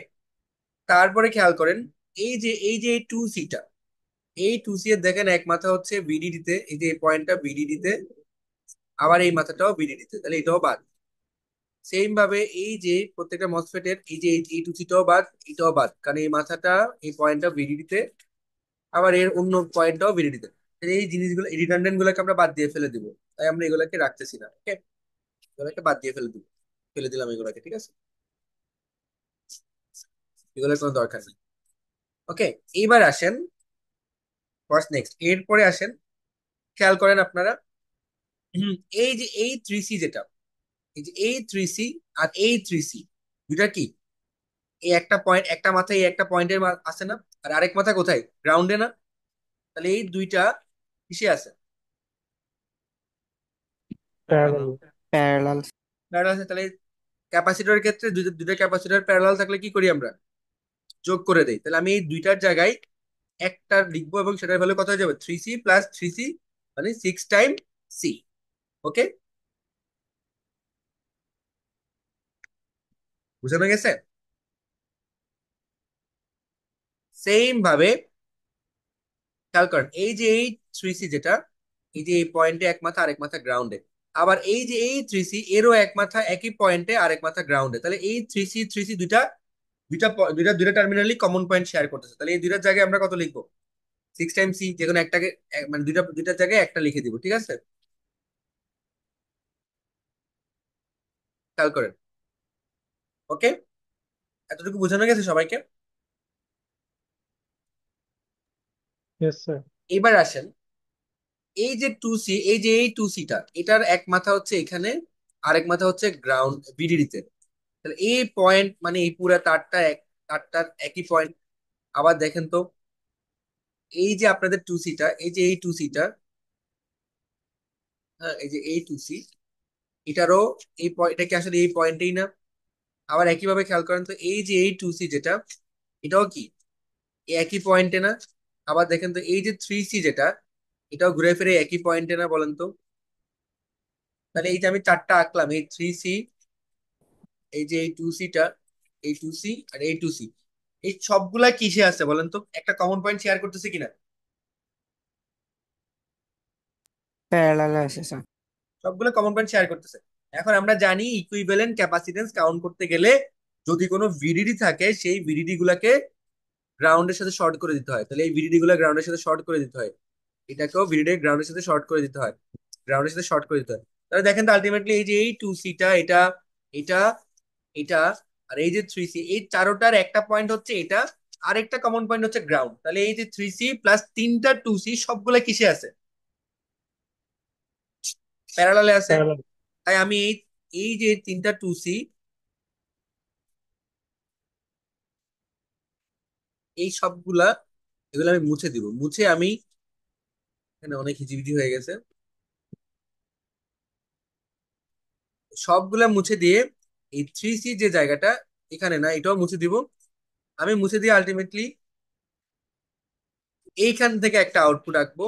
তারপরে খেয়াল করেন, এই যে এই 2C টা, এই 2C এর দেখেন এক মাথা হচ্ছে ভিডিডি তে, এই যে এই পয়েন্টটা ভিডিডি তে, আবার এই মাথাটাও ভিডিডি তে, তাহলে এটাও বাদ। সেম ভাবে এই যে প্রত্যেকটা মসফেটের এই যে এই 2C টাও বাদ, এটাও বাদ, কারণ এই মাথাটা, এই পয়েন্টটা ভিডিডি তে, আবার এর অন্য পয়েন্টটাও ভিডিডি তে। তাহলে এই জিনিসগুলো, রিডান্ডেন্ট গুলোকে আমরা বাদ দিয়ে ফেলে দিব, তাই আমরা এগুলোকে রাখতেছি না। ওকে, এগুলোকে বাদ দিয়ে ফেলে দিব, ফেলে দিলাম এগুলোকে, ঠিক আছে? এগুলোর কোনো দরকার নেই। ওকে, এইবার আসেন, ফার্স্ট নেক্সট এরপরে আসেন, খেয়াল করেন আপনারা। হুম, এই যে এই 3C যেটা, এই যে এই 3C আর এই 3C, দুইটা কি? এই একটা পয়েন্ট, একটা মাথায় এই একটা পয়েন্টের আছে না? আর আরেক মাথা কোথায়? গ্রাউন্ডে না? তাহলে এই দুইটা কিসে আছে? প্যারালাল। প্যারালাল। প্যারালাল আছে। তাহলে ক্যাপাসিটরের ক্ষেত্রে দুইটা দুইটা ক্যাপাসিটর প্যারালাল থাকলে কি করি আমরা? যোগ করে দেই। তাহলে আমি এই দুইটার জায়গায় একটা লিখবো, এবং সেটার ভ্যালু কত হয়ে যাবে? 3C প্লাস 3C, মানে 6 টাইম C। ওকে, বুঝানো গেছে? সেম ভাবে খেয়াল করেন, এই যে এই 3C যেটা, এই যে এই পয়েন্টে এক মাথা, আরেক মাথা গ্রাউন্ডে, আবার এই যে এই 3C এরও এক মাথা একই পয়েন্টে, আরেক মাথা গ্রাউন্ডে, তাহলে এই 3C দুইটা দুইটা দুইটা দুইটা টার্মিনালি কমন পয়েন্ট শেয়ার করতেছে, তাহলে এই দুইটার জায়গায় আমরা কত লিখবো? 6 টাইম C, যে কোনো একটাকে মানে দুইটা দুইটার জায়গায় একটা লিখে দিব, ঠিক আছে? খেয়াল করেন। ওকে, এতটুকু বোঝানো গেছে সবাইকে? Yes sir. এবার আসেন, এই যে 2C, এই যে এই 2C টা, এটার এক মাথা হচ্ছে এখানে, আরেক মাথা হচ্ছে গ্রাউন্ড ভিডিডি তে। তাহলে এই পয়েন্ট মানে এই পুরা তারটা তারটার একই পয়েন্ট। আবার দেখেন তো, এই যে আপনাদের 2C টা, এই যে এই 2C টা, হ্যাঁ, এই যে এই 2C, এটারও এই এটা কি আসলে এই পয়েন্টেই না? আবার একইভাবে খেয়াল করেন তো, এই যে এই 2C যেটা, এটাও কি এই একই পয়েন্টে না? আবার দেখেন তো, এই যে 3C যেটা, এটাও ঘুরে ফিরে একই পয়েন্টে না, বলেন তো? তাহলে এই যে আমি চারটা আঁকলাম, এই 3C, এই যে এই 2C টা, এই 2C আর এই 2C, এই সবগুলা কিসে আছে বলেন তো? একটা কমন পয়েন্ট শেয়ার করতেছে কিনা? প্যারালাল আছে স্যার। সবগুলো কমন পয়েন্ট শেয়ার করতেছে। এখন আমরা জানি ইকুইভ্যালেন্ট ক্যাপাসিটেন্স কাউন্ট করতে গেলে যদি কোনো ভিডিডি থাকে, সেই ভিডিডি গুলাকে গ্রাউন্ডের সাথে শর্ট করে দিতে হয়, তাহলে এই ভিডিডি গুলা গ্রাউন্ডের সাথে শর্ট করে দিতে হয়। এটাকেও ভিডিডি গ্রাউন্ডের সাথে শর্ট করে দিতে হয়, গ্রাউন্ডের সাথে শর্ট করে দিতে হয়। তাহলে দেখেন তো আলটিমেটলি এই যে এই 2C টা, এটা এটা এটা আর এই যে 3C, এই চারোটার একটা পয়েন্ট হচ্ছে এটা, আর একটা কমন পয়েন্ট হচ্ছে গ্রাউন্ড। তাহলে এই যে 3C প্লাস তিনটা 2C সবগুলা কিসে আছে? প্যারালালে আছে। প্যারালাল। তাই আমি এই এই যে তিনটা 2C, এই সবগুলা, এগুলো আমি মুছে দিব। মুছে আমি, এখানে অনেক হিজিবিজি হয়ে গেছে, সবগুলা মুছে দিয়ে এই 3C যে জায়গাটা, এখানে না, এটাও মুছে দিব। আমি মুছে দিয়ে আলটিমেটলি এইখান থেকে একটা আউটপুট আঁকবো,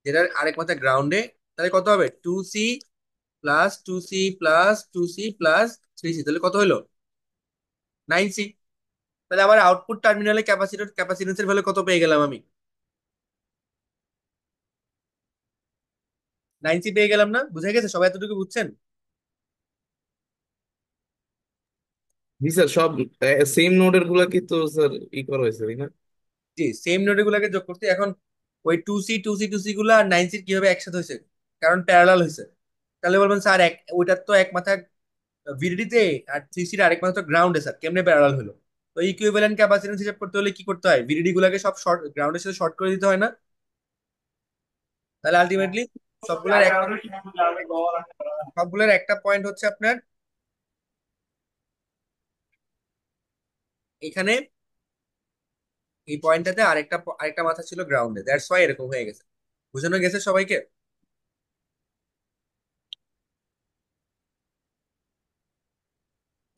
যেটার আরেক মাথা গ্রাউন্ডে। তাহলে কত হবে? 2C plus 2C plus 2C plus 3C, তাহলে কত হলো? 9C। তাহলে আবার আউটপুট টার্মিনালে ক্যাপাসিটেন্সের ভ্যালু কত পেয়ে গেলাম আমি? 9C পেয়ে গেলাম না? বুঝে গেছে? সবাই এতটুকু বুঝছেন? জি স্যার, সব সেম নোডের গুলা কি তো স্যার করা হয়েছে তাই না? জি, সেম নোড গুলাকে যোগ করতে। এখন ওই 2C গুলা আর 9C কিভাবে একসাথে হয়েছে? কারণ প্যারালাল হয়েছে। তাহলে বলবেন স্যার ওইটার তো এক মাথা ভিডিডিতে আর 3C আরেক মাত্র গ্রাউন্ডে, স্যার কেমনে প্যারালাল হলো? তো ইকুইভ্যালেন্ট ক্যাপাসিট্যান্স হিসাব করতে হলে কি করতে হয়? ভিডিডি গুলাকে সব শর্ট, গ্রাউন্ডের সাথে শর্ট করে দিতে হয় না? তাহলে আলটিমেটলি সবগুলার একটা সবগুলার একটা পয়েন্ট হচ্ছে আপনার এখানে, এই পয়েন্টটাতে আরেকটা আরেকটা মাথা ছিল গ্রাউন্ডে, দ্যাটস ওয়াই এরকম হয়ে গেছে। বুঝানো গেছে সবাইকে?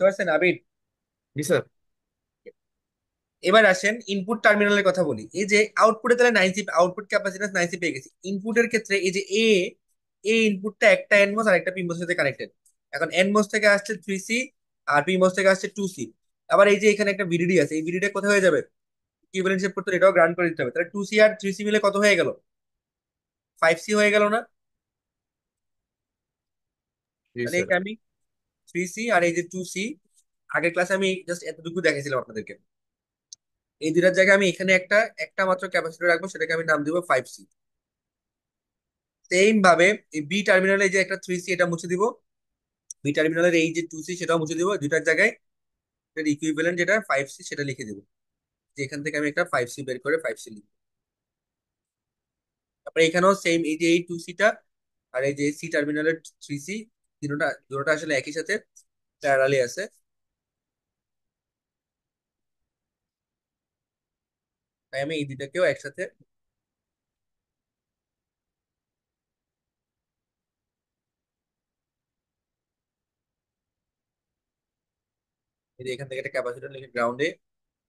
বুঝতে পারছেন আবির? জি স্যার। এবার আসেন ইনপুট টার্মিনালের কথা বলি। এই যে আউটপুটে তাহলে 9C, আউটপুট ক্যাপাসিট্যান্স 9C পেয়ে গেছি। ইনপুটের ক্ষেত্রে এই যে এই ইনপুটটা একটা এনমোস আর একটা পিমোস সাথে কানেক্টেড। এখন এনমোস থেকে আসছে 3C, আর পিমোস থেকে আসছে 2C। আবার এই যে এখানে একটা ভিডিডি আছে, এই ভিডিডি কোথায় হয়ে যাবে? ইকুইভ্যালেন্ট শেপ করতে হলে এটাও গ্রাউন্ড করে দিতে হবে। তাহলে 2C আর 3C মিলে কত হয়ে গেল? 5C হয়ে গেল না? জি তাহলে স্যার। এটা আমি 3C আর এই যে 2C, আগের ক্লাসে আমি জাস্ট এতটুকু দেখেছিলাম আপনাদেরকে। এই দুটার জায়গায় আমি এখানে একটা একটা মাত্র ক্যাপাসিটর রাখবো, সেটাকে আমি নাম দিব 5C। সেম ভাবে এই বি টার্মিনালে যে একটা 3C, এটা মুছে দিব। বি টার্মিনালের এই যে 2C, সেটাও মুছে দিব। দুইটার জায়গায় এটার ইকুইভ্যালেন্ট যেটা 5C, সেটা লিখে দিব। যে এখান থেকে আমি একটা 5C বের করে 5C লিখবো। তারপরে এখানেও সেম, এই যে এই 2C আর এই যে সি টার্মিনালের 3C, দুটোটা দুটোটা আসলে একই সাথে প্যারালালি আছে। তাই আমি এই দুটাকেও একসাথে, এই যে এখান থেকে একটা ক্যাপাসিটর লিখে গ্রাউন্ডে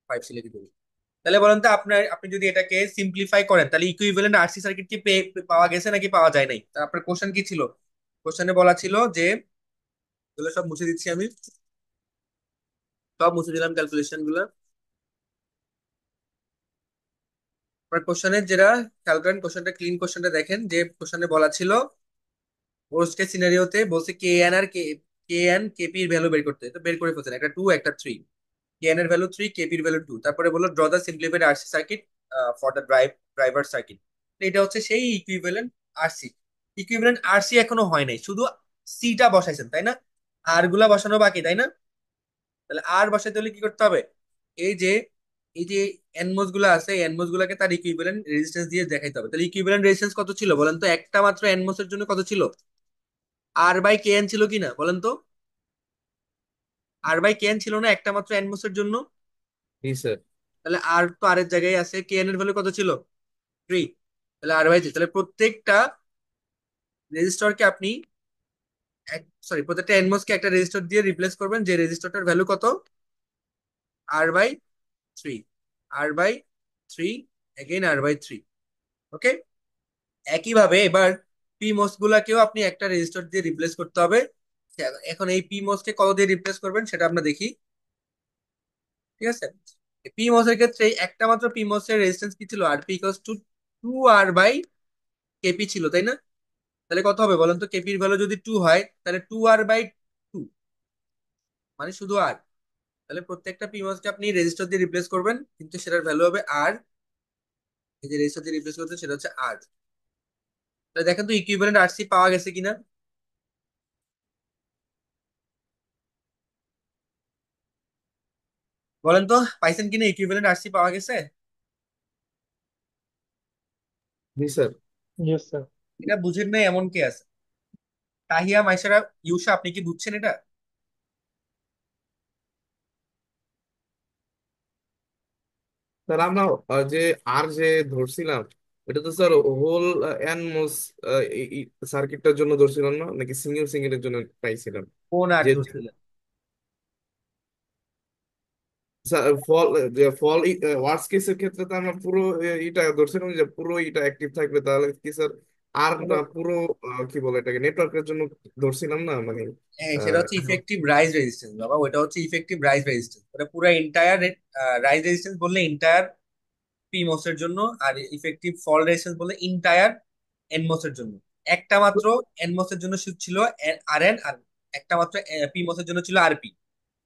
5C লিখে দেবো। তাহলে বলেন তো আপনি যদি এটাকে সিম্পলিফাই করেন, তাহলে ইকুইভ্যালেন্ট আরসি সার্কিট কি পাওয়া গেছে নাকি পাওয়া যায় নাই? তা আপনার কোশ্চেন কি ছিল? কোশ্চেনে বলা ছিল যে, এগুলো সব মুছে দিচ্ছি আমি, সব মুছে দিলাম ক্যালকুলেশন গুলো। আপনার কোশ্চেনের যেটা, খেয়াল করেন কোশ্চেনটা, ক্লিন কোশ্চেনটা দেখেন। যে কোশ্চেনে বলা ছিল ওর্স্ট কেস সিনারিওতে বলছে কে এন কেপি এর ভ্যালু বের করতে, তো বের করে ফেলছেন, একটা 2 একটা 3। কে এন এর ভ্যালু 3, কেপি এর ভ্যালু 2। তারপরে বললো draw the simplified RC circuit for the driver circuit. এটা হচ্ছে সেই ইকুইভ্যালেন্ট আরসি। ইকুইভ্যালেন্ট আরসি এখনো হয় নাই, শুধু সিটা বসাইছেন তাই না? আর গুলা বসানো বাকি তাই না? তাহলে আর বসাইতে হলে কি করতে হবে? এই যে এই যে এনমোস গুলা আছে, এনমোস গুলাকে তার ইকুইভ্যালেন্ট রেজিস্ট্যান্স দিয়ে দেখাইতে হবে। তাহলে ইকুইভ্যালেন্ট রেজিস্ট্যান্স কত ছিল বলেন তো? একটা মাত্র এনমোস এর জন্য কত ছিল? আর বাই কে এন ছিল কিনা বলেন তো? আর বাই কে এন ছিল না একটা মাত্র এনমোস এর জন্য? জি স্যার। তাহলে আর তো আরের জায়গায় আছে, কে এন এর ভ্যালু কত ছিল? 3। তাহলে আর বাই 3। তাহলে প্রত্যেকটা রেজিস্টরকে আপনি প্রত্যেকটা এনমোস কে একটা রেজিস্টর দিয়ে রিপ্লেস করবেন, যে রেজিস্টরটার ভ্যালু কত? R/3, R/3, again R/3। ওকে। একইভাবে এবার পি মস গুলাকেও আপনি একটা রেজিস্টর দিয়ে রিপ্লেস করতে হবে। এখন এই পি মস কে কত দিয়ে রিপ্লেস করবেন সেটা আমরা দেখি। ঠিক আছে, পি মস এর ক্ষেত্রে একটা মাত্র পি মস এর রেজিস্ট্যান্স কি ছিল? আরপি ইকুয়ালস টু 2R/কেপি ছিল তাই না? তাহলে কত হবে বলেন তো? কেপির ভ্যালু যদি 2 হয়, তাহলে 2R/2, মানে শুধু আর। তাহলে প্রত্যেকটা পি মস কে আপনি রেজিস্টার দিয়ে রিপ্লেস করবেন, কিন্তু সেটার ভ্যালু হবে আর। এই যে রেজিস্টার দিয়ে রিপ্লেস করতে, সেটা হচ্ছে আর। তাহলে দেখেন তো ইকুইভ্যালেন্ট আরসি পাওয়া গেছে কিনা। বলেন তো পাইছেন কিনা, ইকুইভ্যালেন্ট আরসি পাওয়া গেছে? জি স্যার। Yes sir. এটা বুঝেন নাই এমন কে আছে? তাহিয়া, মাইশারা, ইউসা, আপনি কি বুঝছেন এটা? স্যার আমরা যে আর যে ধরছিলাম এটা তো স্যার হোল এনমোস সার্কিটটার জন্য ধরছিলাম না, নাকি সিঙ্গেল সিঙ্গেলের জন্য পাইছিলাম? কোন আর যে ধরছিলেন? ফল যে ফল ওয়ার্স্ট কেসের ক্ষেত্রে তো আমরা পুরো এটা ধরছিলাম যে পুরো এটা অ্যাক্টিভ থাকবে, তাহলে কি স্যার আর না পুরো কি বলে এটাকে নেটওয়ার্কের জন্য ধরছিলাম না মানে। হ্যাঁ, সেটা হচ্ছে ইফেক্টিভ রাইজ রেজিস্ট্যান্স বাবা, ওটা হচ্ছে ইফেক্টিভ রাইজ রেজিস্ট্যান্স, ওটা পুরো এন্টায়ার রাইজ রেজিস্ট্যান্স বললে এন্টায়ার পিমোস এর জন্য, আর ইফেক্টিভ ফল রেজিস্ট্যান্স বললে এন্টায়ার এনমোস এর জন্য। একটা মাত্র এনমোস এর জন্য ছিল আর এন, আর একটা মাত্র পিমোস এর জন্য ছিল আরপি।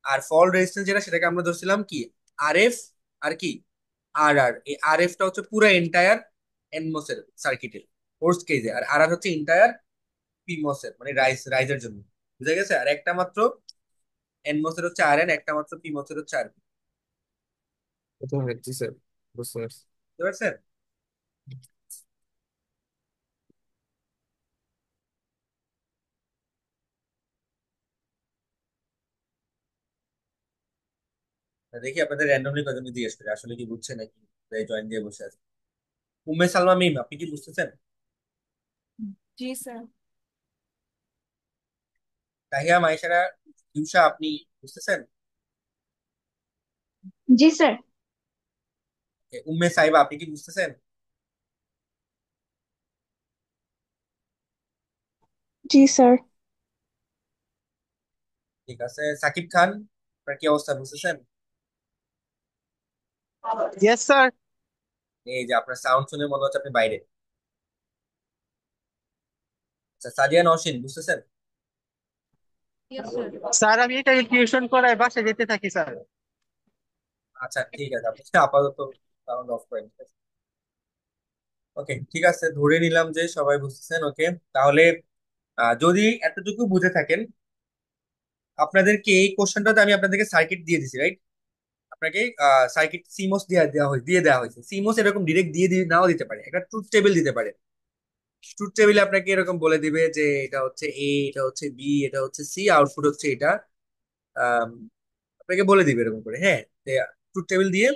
আর ফল রেজিস্ট্যান্স যেটা, সেটাকে আমরা ধরছিলাম কি, আর এফ, আর কি, আর আর এই আর এফটা হচ্ছে পুরো এন্টায়ার এনমোস এর সার্কিটের ফোর্স কেজে, আর আর আর হচ্ছে এন্টায়ার পিমোস এর মানে রাইজের জন্য। বুঝা গেছে? আর একটা মাত্র এনমোস এর হচ্ছে আর এন, একটা মাত্র পিমোস এর হচ্ছে আরপি। জি স্যার, বুঝতে পারছি। বুঝতে পারছেন? দেখি আপনাদের র্যান্ডমলি কজনকে জিজ্ঞেস করি আসলে কি বুঝছে নাকি জয়েন দিয়ে বসে আছে। উম্মে সালমা মিম, আপনি কি বুঝতেছেন? जी सर। তাহিয়া, মাইশারা, ইউসা, আপনি বুঝতেছেন? जी सर। উম্মে সাইবা, আপনি কি বুঝতেছেন? जी सर। ঠিক আছে, সাকিব খান, আপনার কি অবস্থা, বুঝতেছেন? Yes sir. এই যে আপনার সাউন্ড শুনে মনে হচ্ছে আপনি বাইরে। আচ্ছা, সাদিয়া নওশিন, বুঝতেছেন? Yes sir. স্যার আমি এটা টিউশন করাই বাসায় যেতে থাকি স্যার। আচ্ছা ঠিক আছে, আপনি আপাতত সাউন্ড অফ করেন। ওকে, ঠিক আছে, ধরে নিলাম যে সবাই বুঝতেছেন। ওকে, তাহলে যদি এতটুকু বুঝে থাকেন, আপনাদেরকে এই কোশ্চেনটাতে আমি আপনাদেরকে সার্কিট দিয়ে দিছি, রাইট? আপনাকে সার্কিট সিমোস দিয়ে দেওয়া হয়েছে। সিমোস এরকম ডিরেক্ট দিয়ে নাও দিতে পারে, একটা ট্রুথ টেবিল দিতে পারে। ট্রুথ টেবিলে আপনাকে এরকম বলে দিবে যে এটা হচ্ছে এ, এটা হচ্ছে বি, এটা হচ্ছে সি, আউটপুট হচ্ছে এটা। আম, আপনাকে বলে দিবে এরকম করে, হ্যাঁ। ট্রুথ টেবিল দিয়ে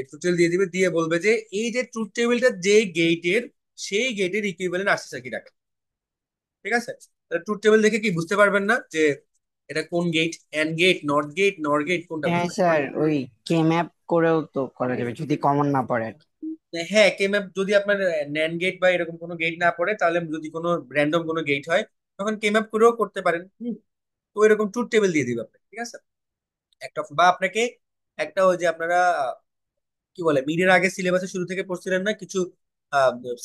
ট্রুথ টেবিল দিয়ে দিবে, দিয়ে বলবে যে এই যে ট্রুথ টেবিলটা যে গেটের, সেই গেটের ইকুইভ্যালেন্ট আরসি সার্কিট রাখে। ঠিক আছে? ট্রুথ টেবিল দেখে কি বুঝতে পারবেন না যে এটা কোন gate, AND gate, NOT gate, NOR gate, কোনটা হ্যাঁ বুঝবেন? স্যার, ওই কে ম্যাপ করেও তো করা যাবে যদি কমন না পড়ে আর কি। হ্যাঁ, কে ম্যাপ যদি আপনার ন্যান গেট বা এরকম কোনো গেট না পড়ে, তাহলে যদি কোনো র্যান্ডম কোনো গেট হয়, তখন কে ম্যাপ করেও করতে পারেন। তো এরকম ট্রুথ টেবিল দিয়ে দিবে আপনাকে। ঠিক আছে? একটা বা আপনাকে একটা ওই যে আপনারা কি বলে মিডের আগে সিলেবাসে শুরু থেকে পড়ছিলেন না কিছু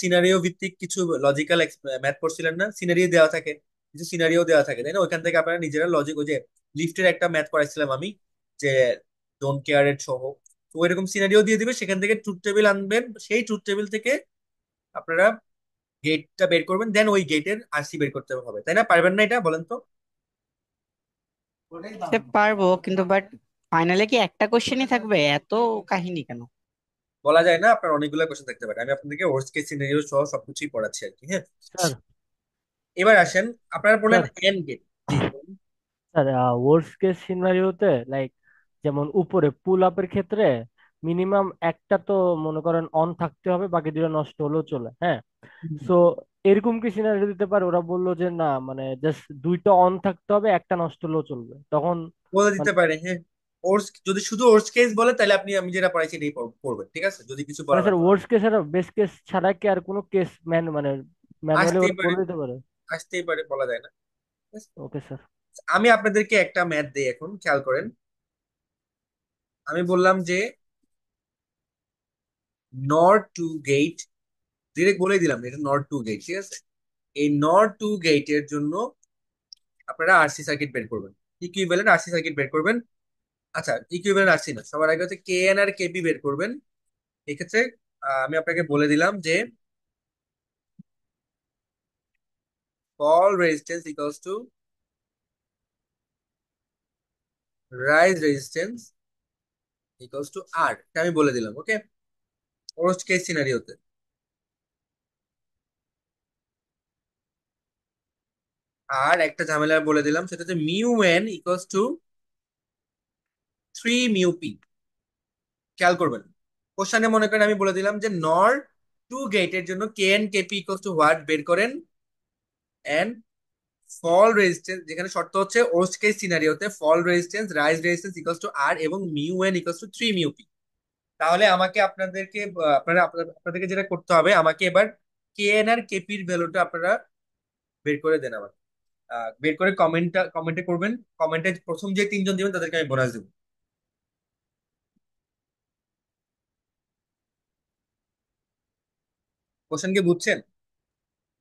সিনারিও ভিত্তিক কিছু লজিক্যাল ম্যাথ পড়ছিলেন না? সিনারিও দেওয়া থাকে, কিছু সিনারিও দেওয়া থাকে, তাই না? ওইখান থেকে আপনারা নিজেরা লজিক, ওই যে লিফটের একটা ম্যাথ করাইছিলাম আমি, যে ডোন্ট কেয়ার এর সহ। তো এরকম সিনারিও দিয়ে দিবে, সেখান থেকে ট্রুথ টেবিল আনবেন, সেই ট্রুথ টেবিল থেকে আপনারা গেটটা বের করবেন, দেন ওই গেটের আরসি বের করতে হবে, তাই না? পারবেন না এটা, বলেন তো? স্যার পারবো, কিন্তু বাট ফাইনালে কি একটা কোশ্চেনই থাকবে? এত কাহিনী কেন? বলা যায় না, আপনার অনেকগুলো কোশ্চেন থাকতে পারে। আমি আপনাদেরকে ওয়ার্স্ট কেস সিনারিও সহ সবকিছুই পড়াচ্ছি আর কি, হ্যাঁ। স্যার। এবার আসেন, আপনারা বললেন স্যার। N gate. জি বলুন। স্যার, ওয়ার্স্ট কেস সিনারিওতে লাইক যেমন উপরে পুল আপের ক্ষেত্রে মিনিমাম একটা তো মনে করেন অন থাকতে হবে, বাকি দুটো নষ্ট হলেও চলে, হ্যাঁ। সো এরকম কি সিনারিও দিতে পারে? ওরা বললো যে না, মানে জাস্ট দুইটা অন থাকতে হবে, একটা নষ্ট হলেও চলবে, তখন বলে দিতে মানে পারে, হ্যাঁ। ওর্স যদি শুধু ওর্স কেস বলে, তাহলে আপনি আমি যেটা পড়াইছি এটাই পড়বেন। ঠিক আছে? যদি কিছু মানে বলা না স্যার থাকে। ওয়ার্স্ট কেস আর বেস্ট কেস ছাড়া কি আর কোনো কেস মানে ম্যানুয়ালি আসতেই ওরা পারে, বলে দিতে পারে? আসতেই পারে, বলা যায় না। ঠিক আছে? Okay sir. আমি আপনাদেরকে একটা ম্যাথ দিই এখন, খেয়াল করেন। আমি বললাম যে নর টু গেট, ডিরেক্ট বলে দিলাম এটা নর টু গেট। ঠিক আছে? এই নর টু গেটের জন্য আপনারা আরসি সার্কিট বের করবেন, ইকুইভ্যালেন্ট আরসি সার্কিট বের করবেন। আচ্ছা, ইকুইভ্যালেন্ট আরসি না, সবার আগে হচ্ছে কে এন আর কেপি বের করবেন। এক্ষেত্রে আমি আপনাকে বলে দিলাম যে fall resistance equals to rise resistance equals to R, এটা আমি বলে দিলাম। ওকে, ওয়ার্স্ট কেস সিনারিওতে। আর একটা ঝামেলা বলে দিলাম, সেটা হচ্ছে mu N equals to 3 mu P. খেয়াল করবেন, কোশ্চানে মনে করেন আমি বলে দিলাম যে নর টু গেটের জন্য K N KP equals to what বের করেন, এন্ড ফল রেজিস্ট্যান্স, যেখানে শর্ত হচ্ছে ওয়ার্স্ট কেস সিনারিওতে fall resistance rise resistance equals to R এবং mu N equals to 3 mu P. তাহলে আমাকে আপনাদেরকে আপনাদেরকে যেটা করতে হবে, আমাকে এবার কে এন আর কেপির ভ্যালুটা আপনারা বের করে দেন আমাকে। বের করে কমেন্টে করবেন। কমেন্টে প্রথম যে তিনজন দিবেন তাদেরকে আমি বোনাস দেবো। কোশ্চেন কি বুঝছেন?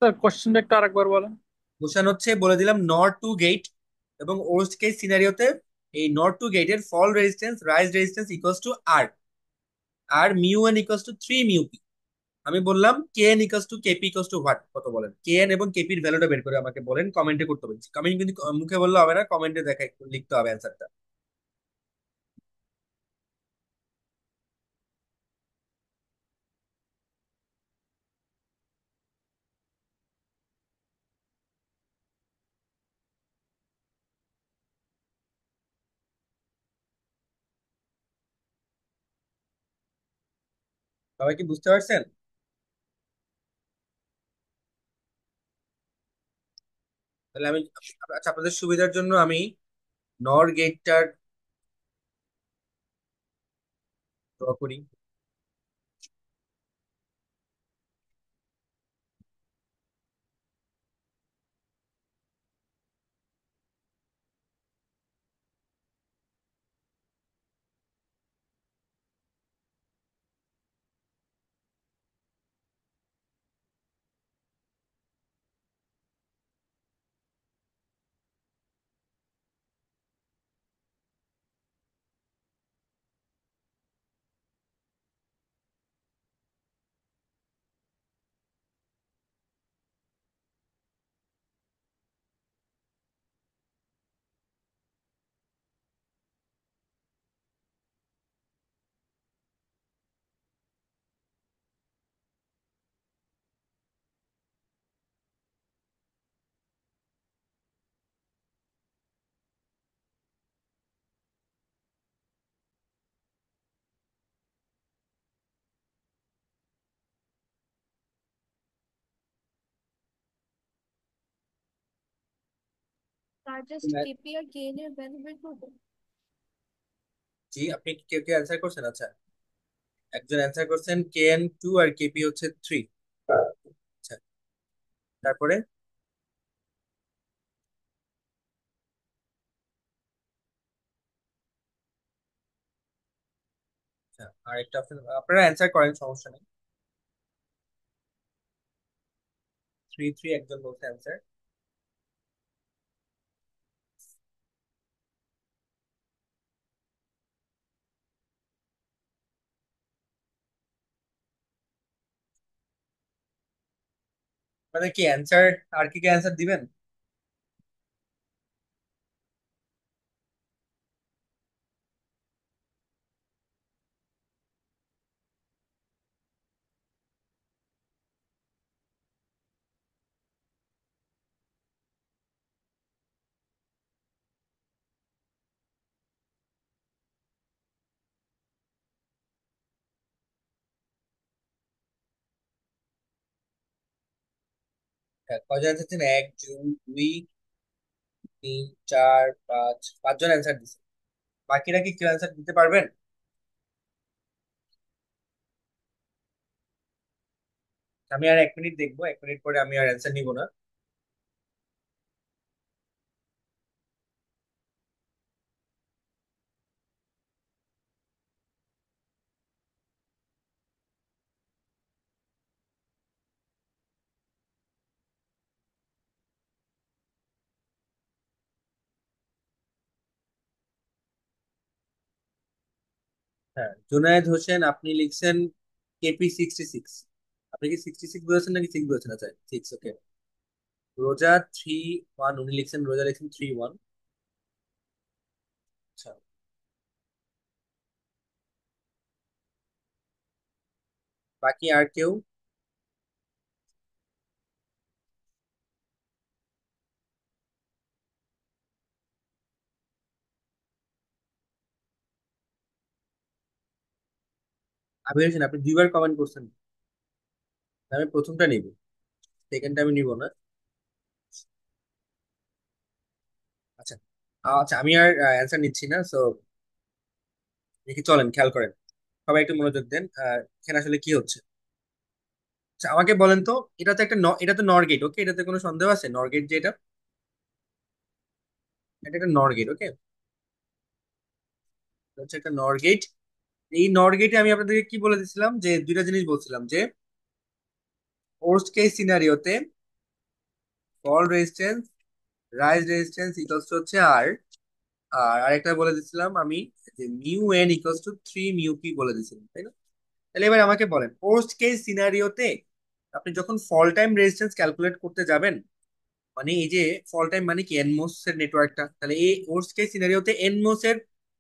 স্যার কোশ্চেনটা একটু আরেকবার বলেন। কোশ্চেন হচ্ছে বলে দিলাম নট টু গেট এবং ওয়ার্স্ট কেস সিনারিওতে এই নট টু গেটের fall resistance rise resistance equals to R, আর mu N equals to 3 mu P. আমি বললাম K N equals to KP equals to what, কত বলেন? কে এন এবং কেপির ভ্যালুটা বের করে আমাকে বলেন, কমেন্টে করতে বলছি। আমি কিন্তু মুখে বললে হবে না, কমেন্টে দেখাই লিখতে হবে অ্যান্সারটা। সবাই কি বুঝতে পারছেন? তাহলে আমি, আচ্ছা, আপনাদের সুবিধার জন্য আমি নর গেটটার ড্র করি। লার্জেস্ট কেপি আর গেইন এর ভ্যালু বের করবো। জি, আপনি কেউ কেউ অ্যান্সার করছেন? আচ্ছা, একজন অ্যান্সার করছেন কে এন 2 আর কেপি হচ্ছে 3। আচ্ছা, তারপরে আচ্ছা, আরেকটা অপশন আপনারা অ্যান্সার করেন, সমস্যা নেই। 3 3 একজন বলছে অ্যান্সার। মানে কি অ্যান্সার, আর কি কি অ্যান্সার দিবেন? হ্যাঁ, কয়জন অ্যান্সার দিচ্ছেন? 1 2 3 4 5, 5জন অ্যান্সার দিচ্ছে। বাকিরা কি কেউ অ্যান্সার দিতে পারবেন? আমি আর 1 মিনিট দেখবো, 1 মিনিট পরে আমি আর অ্যান্সার নিব না। হ্যাঁ, জুনায়েদ হোসেন আপনি লিখছেন কেপি 66। আপনি কি 66 বলেছেন নাকি 6 বলেছেন? আচ্ছা, 6। ওকে, রোজা 3-1, উনি লিখছেন রোজা লিখছেন 3-1। আচ্ছা, বাকি আর কেউ? আবির হোসেন, আপনি দুইবার কমেন্ট করছেন। আমি প্রথমটা নিব, সেকেন্ডটা আমি নিব না। আচ্ছা, আচ্ছা, আমি আর অ্যান্সার নিচ্ছি না। সো দেখি, চলেন খেয়াল করেন, সবাই একটু মনোযোগ দেন। এখানে আসলে কি হচ্ছে? আচ্ছা, আমাকে বলেন তো, এটা তো একটা এটা তো নর গেট, ওকে? এটাতে কোনো সন্দেহ আছে? নর গেট যে এটা, এটা একটা নর গেট, ওকে? হচ্ছে একটা নর গেট। এই নর গেটে আমি আপনাদেরকে কি বলে দিছিলাম, যে দুইটা জিনিস বলছিলাম, যে ওর্স্ট কেস সিনারিওতে fall resistance, rise resistance equals to হচ্ছে আর। আর আরেকটা বলে দিছিলাম আমি, যে mu N equals to 3 mu P বলে দিছিলাম, তাই না? তাহলে এবার আমাকে বলেন, ওর্স্ট কেস সিনারিওতে আপনি যখন ফল টাইম রেজিস্ট্যান্স ক্যালকুলেট করতে যাবেন, মানে এই যে ফল টাইম মানে কি, এনমোস এর নেটওয়ার্কটা, তাহলে এই ওর্স্ট কেস সিনারিওতে এনমোস এর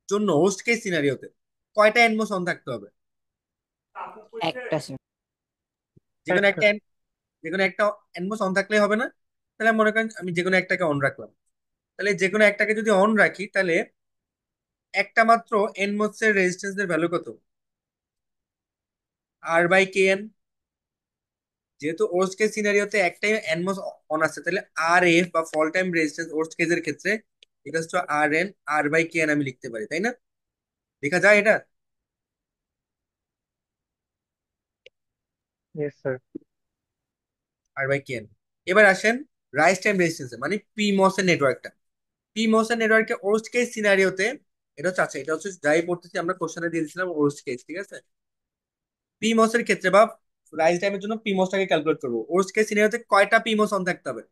জন্য, ওর্স্ট কেস সিনারিওতে কয়টা এনমোস অন থাকতে হবে? একটা sir। যে কোনো একটা। একটা যে কোনো একটা এনমোস অন থাকলে হবে না? তাহলে মনে করেন আমি যে কোনো একটাকে অন রাখলাম। তাহলে যে কোনো একটাকে যদি অন রাখি, তাহলে একটা মাত্র এনমোস এর রেজিস্ট্যান্স এর ভ্যালু কত? R/Kn। যেহেতু ওর্স্ট কেস সিনারিওতে একটাই এনমোস অন আছে, তাহলে আর এফ বা ফল টাইম রেজিস্ট্যান্স ওর্স্ট কেসের ক্ষেত্রে ইকুয়ালস টু R/n, R/Kn আমি লিখতে পারি, তাই না? লেখা যায় এটা? Yes sir. R/Kn। এবার আসেন রাইস টাইম রেজিস্ট্যান্স, মানে পিমস এর নেটওয়ার্কটা। পিমস এর নেটওয়ার্কে ওর্স্ট কেস সিনারিওতে এটা হচ্ছে, আচ্ছা, এটা হচ্ছে যাই পড়তেছি আমরা কোশ্চেনে দিয়ে দিয়েছিলাম ওর্স্ট কেস, ঠিক আছে? পিমস এর ক্ষেত্রে বা রাইস টাইমের জন্য পিমসটাকে ক্যালকুলেট করবো। ওর্স্ট কেস সিনারিওতে কয়টা পিমস অন থাকতে হবে?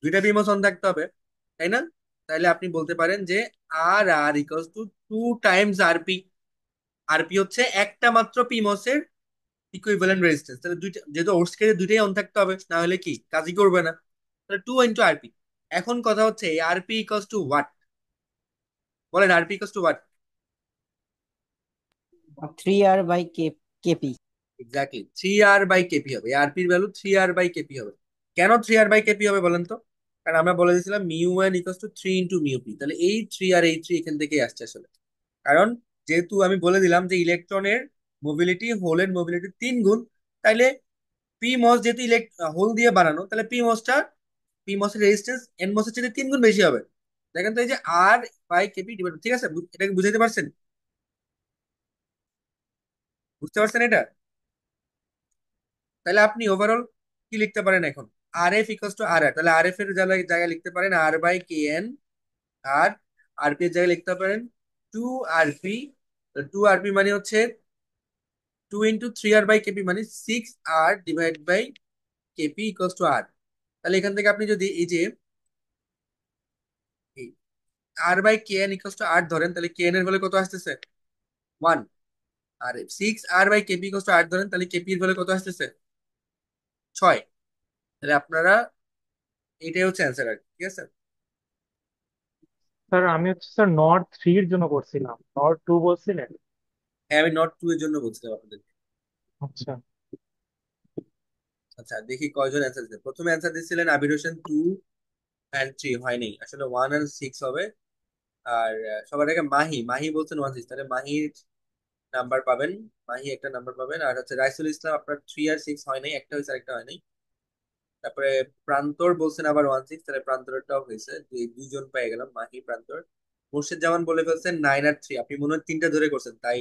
দুইটা পিমস অন থাকতে হবে, তাই না? তাহলে আপনি বলতে পারেন যে R R equals to 2 times RP. RP হচ্ছে একটা মাত্র পিমস এর ইকুইভ্যালেন্ট রেজিস্ট্যান্স। তাহলে দুইটা, যেহেতু ওর্স্ট কেসে দুইটাই অন থাকতে হবে, না হলে কি কাজই করবে না। তাহলে 2 ইন্টু আরপি। এখন কথা হচ্ছে আরপি ইকুয়ালস টু হোয়াট? বলেন, RP equals to what? 3R/KP। Exactly 3R/KP হবে। আরপির ভ্যালু 3R/KP হবে। কেন 3R/KP হবে বলেন তো? কারণ আমরা বলে দিয়েছিলাম mu one equals to 3 into mu P. তাহলে এই 3 আর এই 3 এখান থেকেই আসছে আসলে। কারণ যেহেতু আমি বলে দিলাম যে ইলেকট্রনের মোবিলিটি হোলের মোবিলিটি 3 গুণ, তাইলে পি মস যেহেতু হোল দিয়ে বানানো, তাহলে পি মসের রেজিস্ট্যান্স এন মসের চেয়ে 3 গুণ বেশি হবে। দেখেন তো, এই যে R/KP ডিভাইড, ঠিক আছে? এটাকে বুঝাইতে পারছেন? বুঝতে পারছেন এটা? তাহলে আপনি ওভারঅল কি লিখতে পারেন এখন? আর এফ ইকুয়ালস টু আর আর, তাহলে আর এফ এর জায়গায় জায়গায় লিখতে পারেন R/Kn। আর আরপি এর জায়গায় লিখতে পারেন 2 আরপি। 2 আরপি মানে হচ্ছে 2 ইন্টু 3R/KP, মানে 6R/KP ইকুয়ালস টু আর। তাহলে এখান থেকে আপনি যদি এই যে R/Kn ইকুয়ালস টু আর ধরেন, তাহলে Kn এর ভ্যালু কত আসতেছে? 1। আর 6R/KP ইকুয়ালস টু আর ধরেন, তাহলে কেপি এর ভ্যালু কত আসতেছে? 6। তাহলে আপনারা, এটাই হচ্ছে অ্যান্সার আর কি, ঠিক আছে? স্যার আমি হচ্ছে স্যার নট 3-এর জন্য করছিলাম, নট 2 বলছিলেন। হ্যাঁ, আমি নট 2 এর জন্য বলছিলাম আপনাদের। আচ্ছা। আচ্ছা, দেখি কয়জন অ্যান্সার দিচ্ছে। প্রথমে অ্যান্সার দিচ্ছিলেন আবির হোসেন 2 and 3, হয়নি আসলে, 1 and 6 হবে। আর সবার আগে মাহি, মাহি বলছেন 1 6, তাহলে মাহির নাম্বার পাবেন। মাহি একটা নাম্বার পাবেন। আর হচ্ছে রাইসুল ইসলাম, আপনার 3 আর 6 হয় নাই, একটা হয়েছে আরেকটা হয় নাই। তারপরে প্রান্তর বলছেন আবার 1 6, তাহলে প্রান্তরটাও হয়েছে, দুইজন পেয়ে গেলাম, মাহি প্রান্তর। মুর্শিদ জামান বলে ফেলছেন 9 আর 3। আপনি মনে হয় তিনটা ধরে করছেন, তাই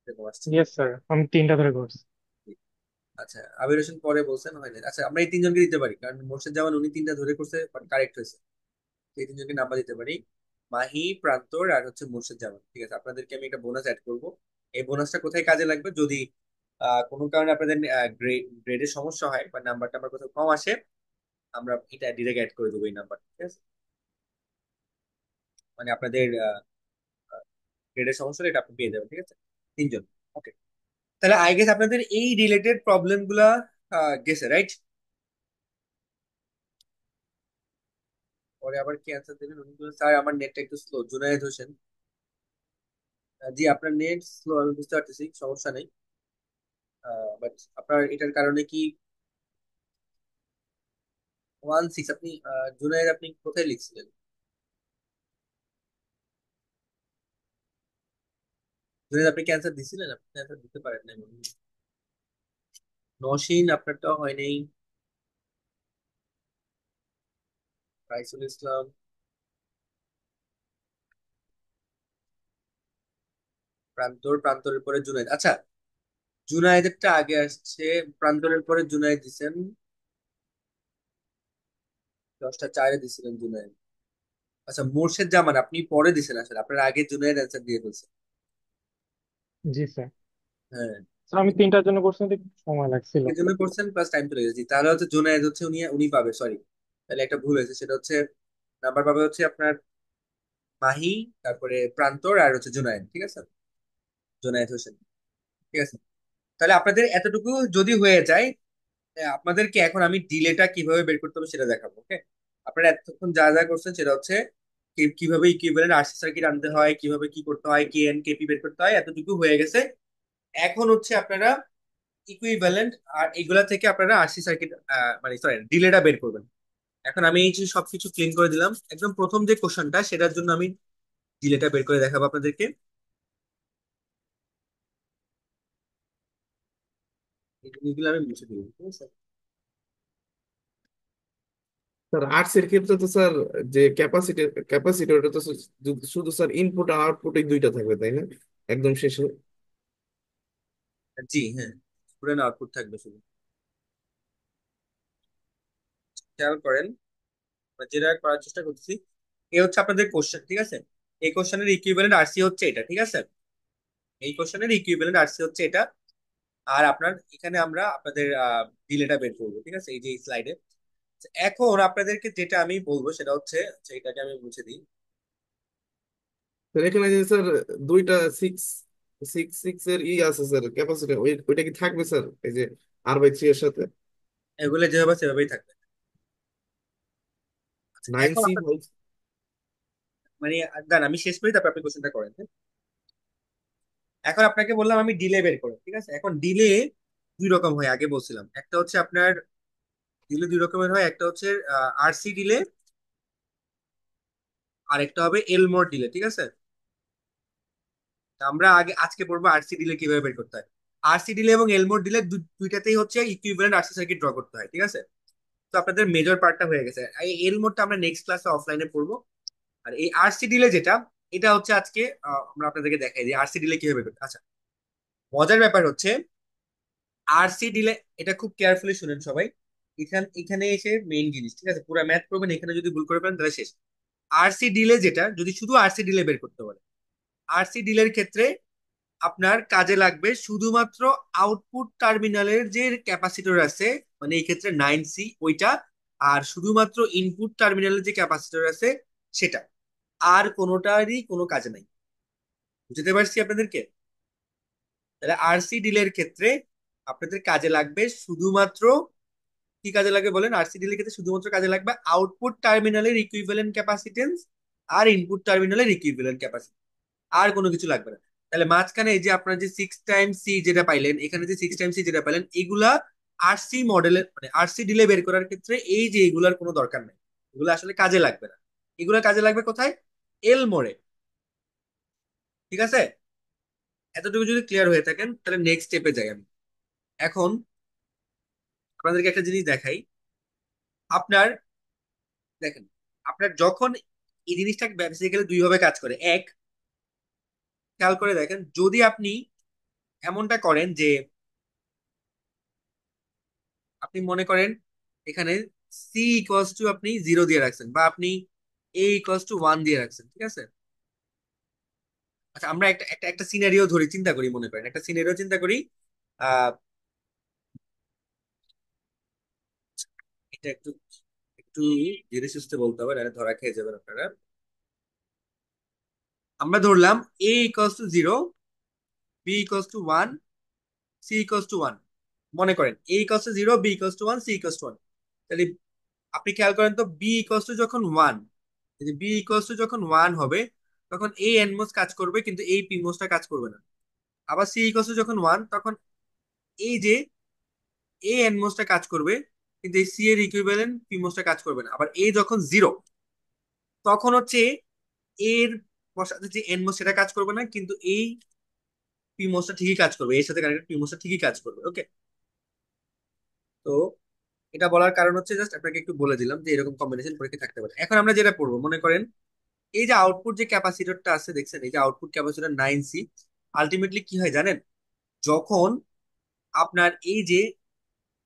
এরকম আসছে। ইয়েস স্যার, আমি 3টা ধরে করছি। আচ্ছা, আবির হোসেন পরে বলছেন হয়নি। আচ্ছা, আমরা এই তিনজনকে দিতে পারি, কারণ মোর্শেদ জামান উনি তিনটা ধরে করছে, কারেক্ট হয়েছে। তো এই তিনজনকে নাম্বার দিতে পারি, মাহি, প্রান্তর আর হচ্ছে মোর্শেদ জামান। ঠিক আছে, আপনাদেরকে আমি একটা বোনাস অ্যাড করব। এই বোনাসটা কোথায় কাজে লাগবে? যদি কোনো কারণে আপনাদের গ্রেডের সমস্যা হয় বা নাম্বারটা আমার কোথাও কম আসে, আমরা এটা ডিরেক্ট অ্যাড করে দেবো এই নাম্বার, ঠিক আছে? মানে আপনাদের গ্রেডের সমস্যা হলে এটা আপনি পেয়ে যাবেন, ঠিক আছে? তিনজন, ওকে। তাহলে আই গেস আপনাদের এই রিলেটেড প্রবলেম গুলা গেছে, রাইট? পরে আবার কি অ্যান্সার দেবেন উনি বললেন, স্যার আমার নেটটা একটু স্লো। জুনায়েদ হোসেন, জি আপনার নেট স্লো আমি বুঝতে পারতেছি, সমস্যা নেই। বাট আপনার এটার কারণে কি 16 আপনি জুনায়েদ আপনি কোথায় লিখছিলেন? জুনায়েদ আপনি কি অ্যান্সার দিছিলেন? আপনি অ্যান্সার দিতে পারেন না মনে হয়। নসীন আপনারটাও হয় নাই। রাইসুল ইসলাম, প্রান্তরের পরে জুনায়েদ। আচ্ছা, জুনায়েদেরটা আগে আসছে, প্রান্তরের পরে জুনায়েদ দিছেন। 10টা 4-এ দিছিলেন জুনায়েদ। আচ্ছা, মোর্শেদ জামান আপনি পরে দিছেন, আসলে আপনার আগে জুনায়েদ অ্যান্সার দিয়ে ফেলছেন। জি স্যার। হ্যাঁ, স্যার আমি তিনটার জন্য করছি, কিন্তু একটু সময় লাগছিল। এই জন্য করছেন, প্লাস টাইম চলে গেছে। তাহলে হচ্ছে জুনায়েদ হচ্ছে উনি উনি পাবে, সরি। তাহলে একটা ভুল হয়েছে, সেটা হচ্ছে নাম্বার পাবে হচ্ছে আপনার মাহি, তারপরে প্রান্তর, আর হচ্ছে জুনায়েদ, ঠিক আছে? জুনায়েদ হোসেন, ঠিক আছে। তাহলে আপনাদের এতটুকু যদি হয়ে যায়, আপনাদেরকে এখন আমি ডিলেটা কিভাবে বের করতে হবে সেটা দেখাবো, ওকে? আপনারা এতক্ষণ যা যা করছেন সেটা হচ্ছে কিভাবে ইকুইভ্যালেন্ট আরসি সার্কিট আনতে হয়, কিভাবে কি করতে হয়, কে এন কেপি বের করতে হয়, এতটুকু হয়ে গেছে। এখন হচ্ছে আপনারা ইকুইভ্যালেন্ট আর এগুলা থেকে আপনারা আরসি সার্কিট, মানে সরি, ডিলেটা বের করবেন। এখন আমি এই যে সবকিছু ক্লিন করে দিলাম, একদম প্রথম যে কোশ্চেনটা সেটার জন্য আমি ডিলেটা বের করে দেখাবো আপনাদেরকে। এই জিনিসগুলো আমি মুছে দিব, ঠিক আছে? স্যার আর্টস এর ক্ষেত্রে তো স্যার যে ক্যাপাসিটরটা তো শুধু স্যার ইনপুট আর আউটপুট এই দুইটা থাকবে তাই না, একদম শেষে? জি হ্যাঁ, স্টুডেন্ট আউটপুট থাকবে শুধু। খেয়াল করেন, বা যেটা করার চেষ্টা করছি, এই হচ্ছে আপনাদের কোশ্চেন, ঠিক আছে? এই কোশ্চেনের ইকুইভ্যালেন্ট আরসি হচ্ছে এটা, ঠিক আছে? এই কোশ্চেনের ইকুইভ্যালেন্ট আরসি হচ্ছে এটা। আর আপনার এখানে আমরা আপনাদের ডিলেটা বের করবো, ঠিক আছে, এই যে স্লাইডে। এখন আপনাদেরকে যেটা আমি বলবো সেটা হচ্ছে, আচ্ছা, এটাকে আমি মুছে দিই। স্যার এখানে যে স্যার দুইটা সিক্স সিক্স সিক্স এর আছে স্যার ক্যাপাসিটর, ওইটা কি থাকবে স্যার এই যে R/3 এর সাথে? এগুলো যেভাবে সেভাবেই থাকবে। আচ্ছা, নাইন এখন সি আপনার মানে দাঁড়ান আমি শেষ করি, তারপর আপনি কোশ্চেনটা করেন, হ্যাঁ? এখন আপনাকে বললাম আমি ডিলে বের করো, ঠিক আছে? এখন ডিলে দুই রকম হয়, আগে বলছিলাম। একটা হচ্ছে আপনার ডিলে দুই রকমের হয়, একটা হচ্ছে আরসি ডিলে, আর একটা হবে এলমোর ডিলে, ঠিক আছে? আমরা আগে আজকে পড়বো আরসি ডিলে কিভাবে বের করতে হয়। আরসি ডিলে এবং এলমোর ডিলে দুইটাতেই হচ্ছে ইকুইভ্যালেন্ট আরসি সার্কিট ড্র করতে হয়, ঠিক আছে? তো আপনাদের মেজর পার্টটা হয়ে গেছে। এই এলমোরটা আমরা নেক্সট ক্লাসে অফলাইনে পড়বো। আর এই আরসি ডিলে যেটা, এটা হচ্ছে আজকে আমরা আপনাদেরকে দেখাই দিই আরসি ডিলে কিভাবে বের করতে। আচ্ছা, মজার ব্যাপার হচ্ছে আরসি ডিলে, এটা খুব কেয়ারফুলি শুনেন সবাই। এখানে এসে মেইন জিনিস, ঠিক আছে? পুরো ম্যাথ করবেন, এখানে যদি ভুল করে ফেলেন তাহলে শেষ। আরসি ডিলে যেটা, যদি শুধু আরসি ডিলে বের করতে পারে, আরসি ডিলের ক্ষেত্রে আপনার কাজে লাগবে শুধুমাত্র আউটপুট টার্মিনালের যে ক্যাপাসিটর আছে, মানে এই ক্ষেত্রে 9C ওইটা, আর শুধুমাত্র ইনপুট টার্মিনালের যে ক্যাপাসিটর আছে সেটা। আর কোনোটারই কোনো কাজে নাই। বুঝতে পারছি আপনাদেরকে? তাহলে আরসি ডিলের ক্ষেত্রে আপনাদের কাজে লাগবে শুধুমাত্র, কি কাজে লাগবে বলেন? আরসি ডিলের ক্ষেত্রে শুধুমাত্র কাজে লাগবে আউটপুট টার্মিনালের ইকুইভ্যালেন্ট ক্যাপাসিটেন্স আর ইনপুট টার্মিনালের ইকুইভ্যালেন্ট ক্যাপাসিটি, আর কোনো কিছু লাগবে না। তাহলে মাঝখানে এই যে আপনার যে 6 টাইমস সি যেটা পাইলেন, এখানে যে 6 টাইমস সি যেটা পাইলেন, এগুলা আরসি মডেলের মানে আরসি ডিলে বের করার ক্ষেত্রে এই যে এগুলার কোনো দরকার নেই, এগুলো আসলে কাজে লাগবে না। এগুলা কাজে লাগবে কোথায়? এল মোড়ে, ঠিক আছে? এতটুকু যদি ক্লিয়ার হয়ে থাকেন তাহলে নেক্সট স্টেপে যাই আমি। এখন আপনাদেরকে একটা জিনিস দেখাই। আপনার দেখেন, আপনার যখন এই জিনিসটা বেসিক্যালি দুই ভাবে কাজ করে। এক, খেয়াল করে দেখেন, যদি আপনি এমনটা করেন যে আপনি মনে করেন এখানে সি ইকুয়ালস টু আপনি 0 দিয়ে রাখছেন, বা আপনি এ ইকুয়ালস টু 1 দিয়ে রাখছেন, ঠিক আছে? আচ্ছা, আমরা একটা একটা একটা সিনারিও ধরি, চিন্তা করি, মনে করেন একটা সিনারিও চিন্তা করি। আহ এটা একটু একটু ধীরে সুস্থে বলতে হবে, নাহলে ধরা খেয়ে যাবেন আপনারা। আমরা ধরলাম A equals to 0, B equals to 1, C equals to 1। মনে করেন A equals to 0, B equals to 1, C equals to 1। তাহলে আপনি খেয়াল করেন তো, বি ইকুয়ালস টু যখন 1, যে বি ইকুয়ালস টু যখন 1 হবে তখন এই এনমোস কাজ করবে কিন্তু এই পিমোসটা কাজ করবে না। আবার সি ইকুয়ালস টু যখন 1 তখন এই যে এই এনমোসটা কাজ করবে কিন্তু এই সি এর ইকুইভ্যালেন্ট পিমোসটা কাজ করবে না। আবার এ যখন 0 তখন হচ্ছে এর সাথে যে এনমোস সেটা কাজ করবে না কিন্তু এই পিমোসটা ঠিকই কাজ করবে, এর সাথে কানেক্টেড পিমোসটা ঠিকই কাজ করবে। ওকে, তো এটা বলার কারণ হচ্ছে জাস্ট আপনাকে একটু বলে দিলাম যে এরকম কম্বিনেশন পরীক্ষা থাকতে পারে। এখন আমরা যেটা পড়বো, মনে করেন এই যে আউটপুট যে ক্যাপাসিটরটা আছে দেখছেন, এই যে আউটপুট ক্যাপাসিটর 9C, আলটিমেটলি কি হয় জানেন, যখন আপনার এই যে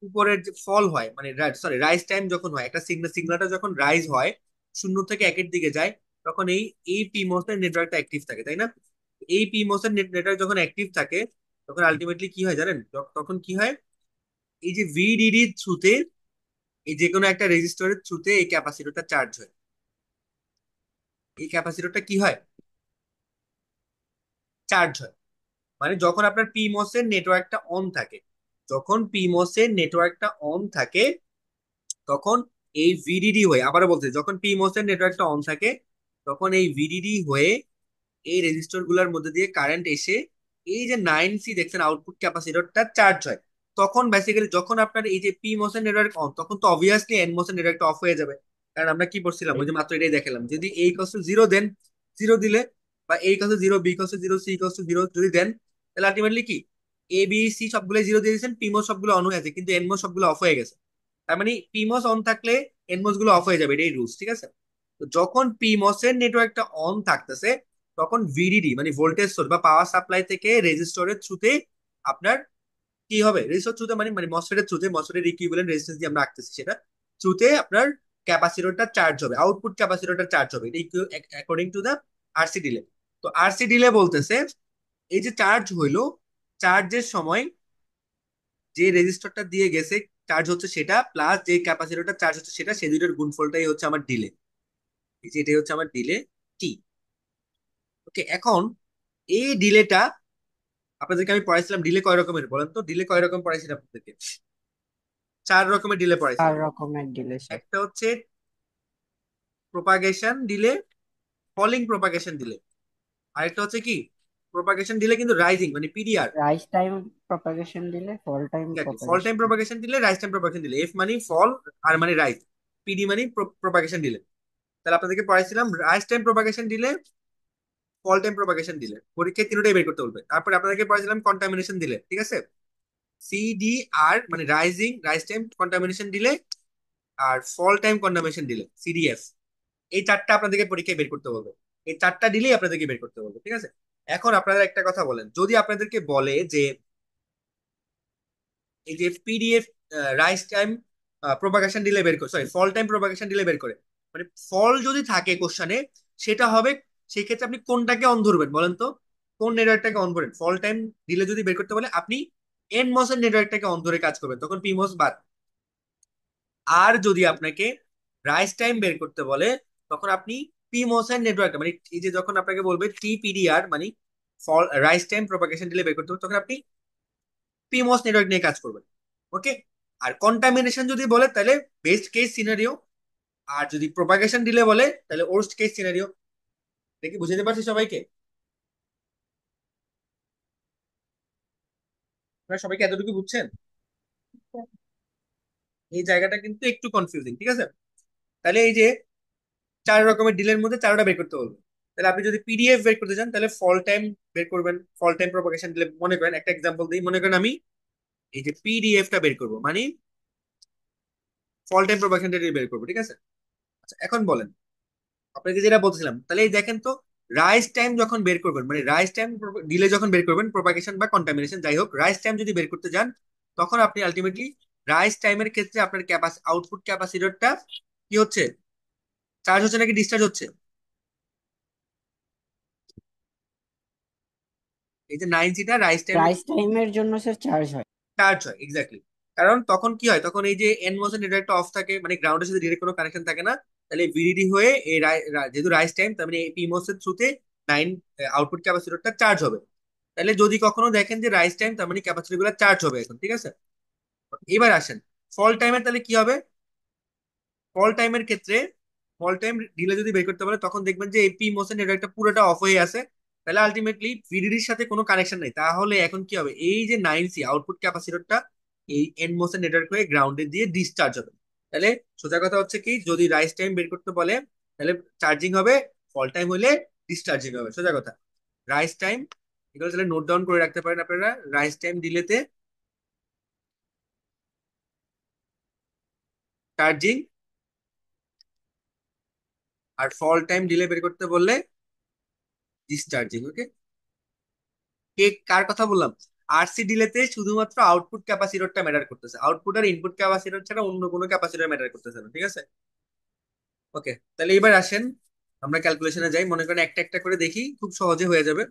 উপরের যে ফল হয় মানে সরি রাইজ টাইম যখন হয়, একটা সিগনালটা যখন রাইজ হয় 0 থেকে 1-এর দিকে যায়, তখন এই পিমোস এর নেটওয়ার্কটা অ্যাক্টিভ থাকে, তাই না? এই পিমোস এর নেটওয়ার্ক যখন অ্যাক্টিভ থাকে তখন আলটিমেটলি কি হয় জানেন, তখন কি হয়, এই যে ভিডিডি থ্রুতে এই যে কোনো একটা রেজিস্টরের থ্রুতে এই ক্যাপাসিটরটা চার্জ হয়। এই ক্যাপাসিটরটা কি হয়, চার্জ হয়। মানে যখন আপনার পিমোস এর নেটওয়ার্কটা অন থাকে, যখন পিমোস এর নেটওয়ার্কটা অন থাকে তখন এই ভিডিডি হয়ে, আবারও বলতে যখন পিমোস এর নেটওয়ার্কটা অন থাকে তখন এই ভিডিডি হয়ে এই রেজিস্টর গুলার মধ্যে দিয়ে কারেন্ট এসে এই যে 9C দেখছেন আউটপুট ক্যাপাসিটরটা চার্জ হয়। তখন বেসিক্যালি যখন আপনার এই যে পি মোশন নেটওয়ার্ক অন, তখন তো অবভিয়াসলি এন মোশন নেটওয়ার্কটা অফ হয়ে যাবে। কারণ আমরা কি করছিলাম, ওই যে মাত্র এটাই দেখালাম, যদি এ ইকুয়ালস টু 0 দেন, 0 দিলে বা A equals to 0, B equals to 0, C equals to 0 যদি দেন, তাহলে আলটিমেটলি কি এ বি সি সবগুলো 0 দিয়ে দিয়েছেন, পিমোস সবগুলো অন হয়ে আছে কিন্তু এনমোস সবগুলো অফ হয়ে গেছে। তার মানে পিমোস অন থাকলে এনমোস গুলো অফ হয়ে যাবে, এটাই রুলস, ঠিক আছে? তো যখন পিমোস এর নেটওয়ার্কটা অন থাকতেছে তখন ভিডিডি মানে ভোল্টেজ সোর্স বা পাওয়ার সাপ্লাই থেকে রেজিস্টরের থ্রুতে আপনার কি হবে, রেজিস্টর থ্রুতে মানে মানে মসফেটের থ্রুতে, মসফেটের ইকুইভ্যালেন্ট রেজিস্ট্যান্স দিয়ে আমরা আঁকতেছি সেটা থ্রুতে আপনার ক্যাপাসিটরটা চার্জ হবে, আউটপুট ক্যাপাসিটরটা চার্জ হবে, এটা according to the RC delay. তো আরসি ডিলে বলতেছে এই যে চার্জ হইলো, চার্জের সময় যে রেজিস্টরটা দিয়ে গেছে চার্জ হচ্ছে সেটা প্লাস যে ক্যাপাসিটরটা চার্জ হচ্ছে সেটা, সেই দুইটার গুণফলটাই হচ্ছে আমার ডিলে। এই যে এটাই হচ্ছে আমার ডিলে টি। ওকে, এখন এই ডিলেটা আপনাদেরকে আমি পড়াইছিলাম, ডিলে কয় রকমের বলেন তো, ডিলে কয় রকম পড়াইছিলাম আপনাদেরকে? 4 রকমের ডিলে 4 পড়াইছিলাম। রকমের ডিলে স্যার। একটা হচ্ছে propagation delay, falling propagation delay. আরেকটা হচ্ছে কি প্রোপাগেশন ডিলে কিন্তু রাইজিং মানে PDR. Rise time propagation delay, fall time fall time propagation. Propagation দিলে, রাইজ টাইম প্রোপাগেশন দিলে, এফ মানে ফল আর মানে রাইজ, পিডি মানে প্রোপাগেশন দিলে। তাহলে আপনাদেরকে পড়াইছিলাম রাইজ টাইম প্রোপাগেশন দিলে, ফল টাইম প্রোপাগেশন দিলে, পরীক্ষায় তিনটাই বের করতে বলবে। তারপরে আপনাদেরকে পড়াইছিলাম কন্টামিনেশন দিলে, ঠিক আছে? সিডিআর মানে রাইজিং রাইজ টাইম কন্টামিনেশন দিলে, আর ফল টাইম কন্টামিনেশন দিলে সিডিএফ। এই 4টা আপনাদেরকে পরীক্ষায় বের করতে বলবে, এই 4টা দিলেই আপনাদেরকে বের করতে বলবে, ঠিক আছে? এখন আপনারা একটা কথা বলেন, যদি আপনাদেরকে বলে যে এই যে পিডিএফ রাইজ টাইম প্রোপাগেশন দিলে বের করে, সরি ফল টাইম প্রোপাগেশন দিলে বের করে, মানে ফল যদি থাকে কোশ্চানে সেটা হবে, সেই ক্ষেত্রে আপনি কোনটাকে অন ধরবেন বলেন তো, কোন নেটওয়ার্কটাকে অন করেন? ফল টাইম দিলে যদি বের করতে বলে আপনি এন মসের নেটওয়ার্কটাকে অন ধরে কাজ করবেন, তখন পিমস বাদ। আর যদি আপনাকে রাইজ টাইম বের করতে বলে তখন আপনি পিমস এর নেটওয়ার্ক মানে এই যে যখন আপনাকে বলবে টিপিডিআর মানে ফল রাইজ টাইম প্রোপাগেশন দিলে বের করতে হবে, তখন আপনি পিমস নেটওয়ার্ক নিয়ে কাজ করবেন। ওকে, আর কন্টামিনেশন যদি বলে তাহলে বেস্ট কেস সিনারিও, আর যদি প্রোপাগেশন দিলে বলে তাহলে ওর্স্ট কেস সিনারিও। দেখি বুঝতে পারছি সবাইকে? আপনারা সবাইকে এতটুকু বুঝছেন? এই জায়গাটা কিন্তু একটু কনফিউজিং, ঠিক আছে? তাহলে এই যে 4 রকমের ডিলের মধ্যে 4টা বের করতে বলবো। তাহলে আপনি যদি পিডিএফ বের করতে চান তাহলে ফল টাইম বের করবেন, ফল টাইম প্রোপাগেশন দিলে, মনে করেন একটা এক্সাম্পল দিই, মনে করেন আমি এই যে পিডিএফটা বের করবো মানে ফল টাইম প্রোপাগেশন বের করবো, ঠিক আছে? আচ্ছা এখন বলেন, আপনাকে যেটা বলছিলাম, তাহলে এই দেখেন তো রাইজ টাইম যখন বের করবেন মানে রাইজ টাইম ডিলে যখন বের করবেন, প্রোপাগেশন বা কন্টামিনেশন যাই হোক, রাইজ টাইম যদি বের করতে যান তখন আপনি আলটিমেটলি রাইজ টাইমের ক্ষেত্রে আপনার আউটপুট ক্যাপাসিটরটা কি হচ্ছে, চার্জ হচ্ছে নাকি ডিসচার্জ হচ্ছে? এই যে 9C রাইজ টাইম রাইজ টাইমের জন্য স্যার চার্জ হয়। চার্জ হয়, এক্স্যাক্টলি। কারণ তখন কি হয়, তখন এই যে এন মোশন নেটওয়ার্কটা অফ থাকে মানে গ্রাউন্ডের সাথে ডিরেক্ট কোনো কানেকশন থাকে না, তাহলে ভিডিডি হয়ে এই যেহেতু রাইজ টাইম তার মানে এই পিমোস এর থ্রুতে 9 আউটপুট ক্যাপাসিটরটা চার্জ হবে। তাহলে যদি কখনো দেখেন যে রাইজ টাইম তার মানে ক্যাপাসিটর গুলো চার্জ হবে এখন, ঠিক আছে? এবার আসেন ফল টাইমের, তাহলে কি হবে? ফল টাইমের ক্ষেত্রে ফল টাইম ডিলে যদি বের করতে পারে তখন দেখবেন যে এই পি মোসের নেটওয়ার্কটা পুরোটা অফ হয়ে আছে, তাহলে আলটিমেটলি ভিডিডির সাথে কোনো কানেকশন নেই। তাহলে এখন কি হবে, এই যে 9C আউটপুট ক্যাপাসিটরটা এই এন মোসের নেটওয়ার্ক হয়ে গ্রাউন্ডে দিয়ে ডিসচার্জ হবে। তাহলে সোজা কথা হচ্ছে কি, যদি রাইস টাইম বের করতে বলে তাহলে চার্জিং হবে, ফল টাইম হলে ডিসচার্জিং হবে, সোজা কথা। রাইস টাইম এগুলো তাহলে নোট ডাউন করে রাখতে পারেন আপনারা। রাইস টাইম ডিলেতে চার্জিং, আর ফল টাইম ডিলে বের করতে বললে ডিসচার্জিং। ওকে, কে কার কথা বললাম? আরসি ডিলেতে শুধুমাত্র আউটপুট ক্যাপাসিটরটা ম্যাটার করতেছে, আউটপুট আর ইনপুট ক্যাপাসিটর ছাড়া অন্য কোনো ক্যাপাসিটর ম্যাটার করতেছে না, ঠিক আছে? ওকে, তাহলে এবার আসেন আমরা ক্যালকুলেশনে যাই। মনে করেন একটা একটা করে দেখি, খুব সহজে হয়ে যাবে।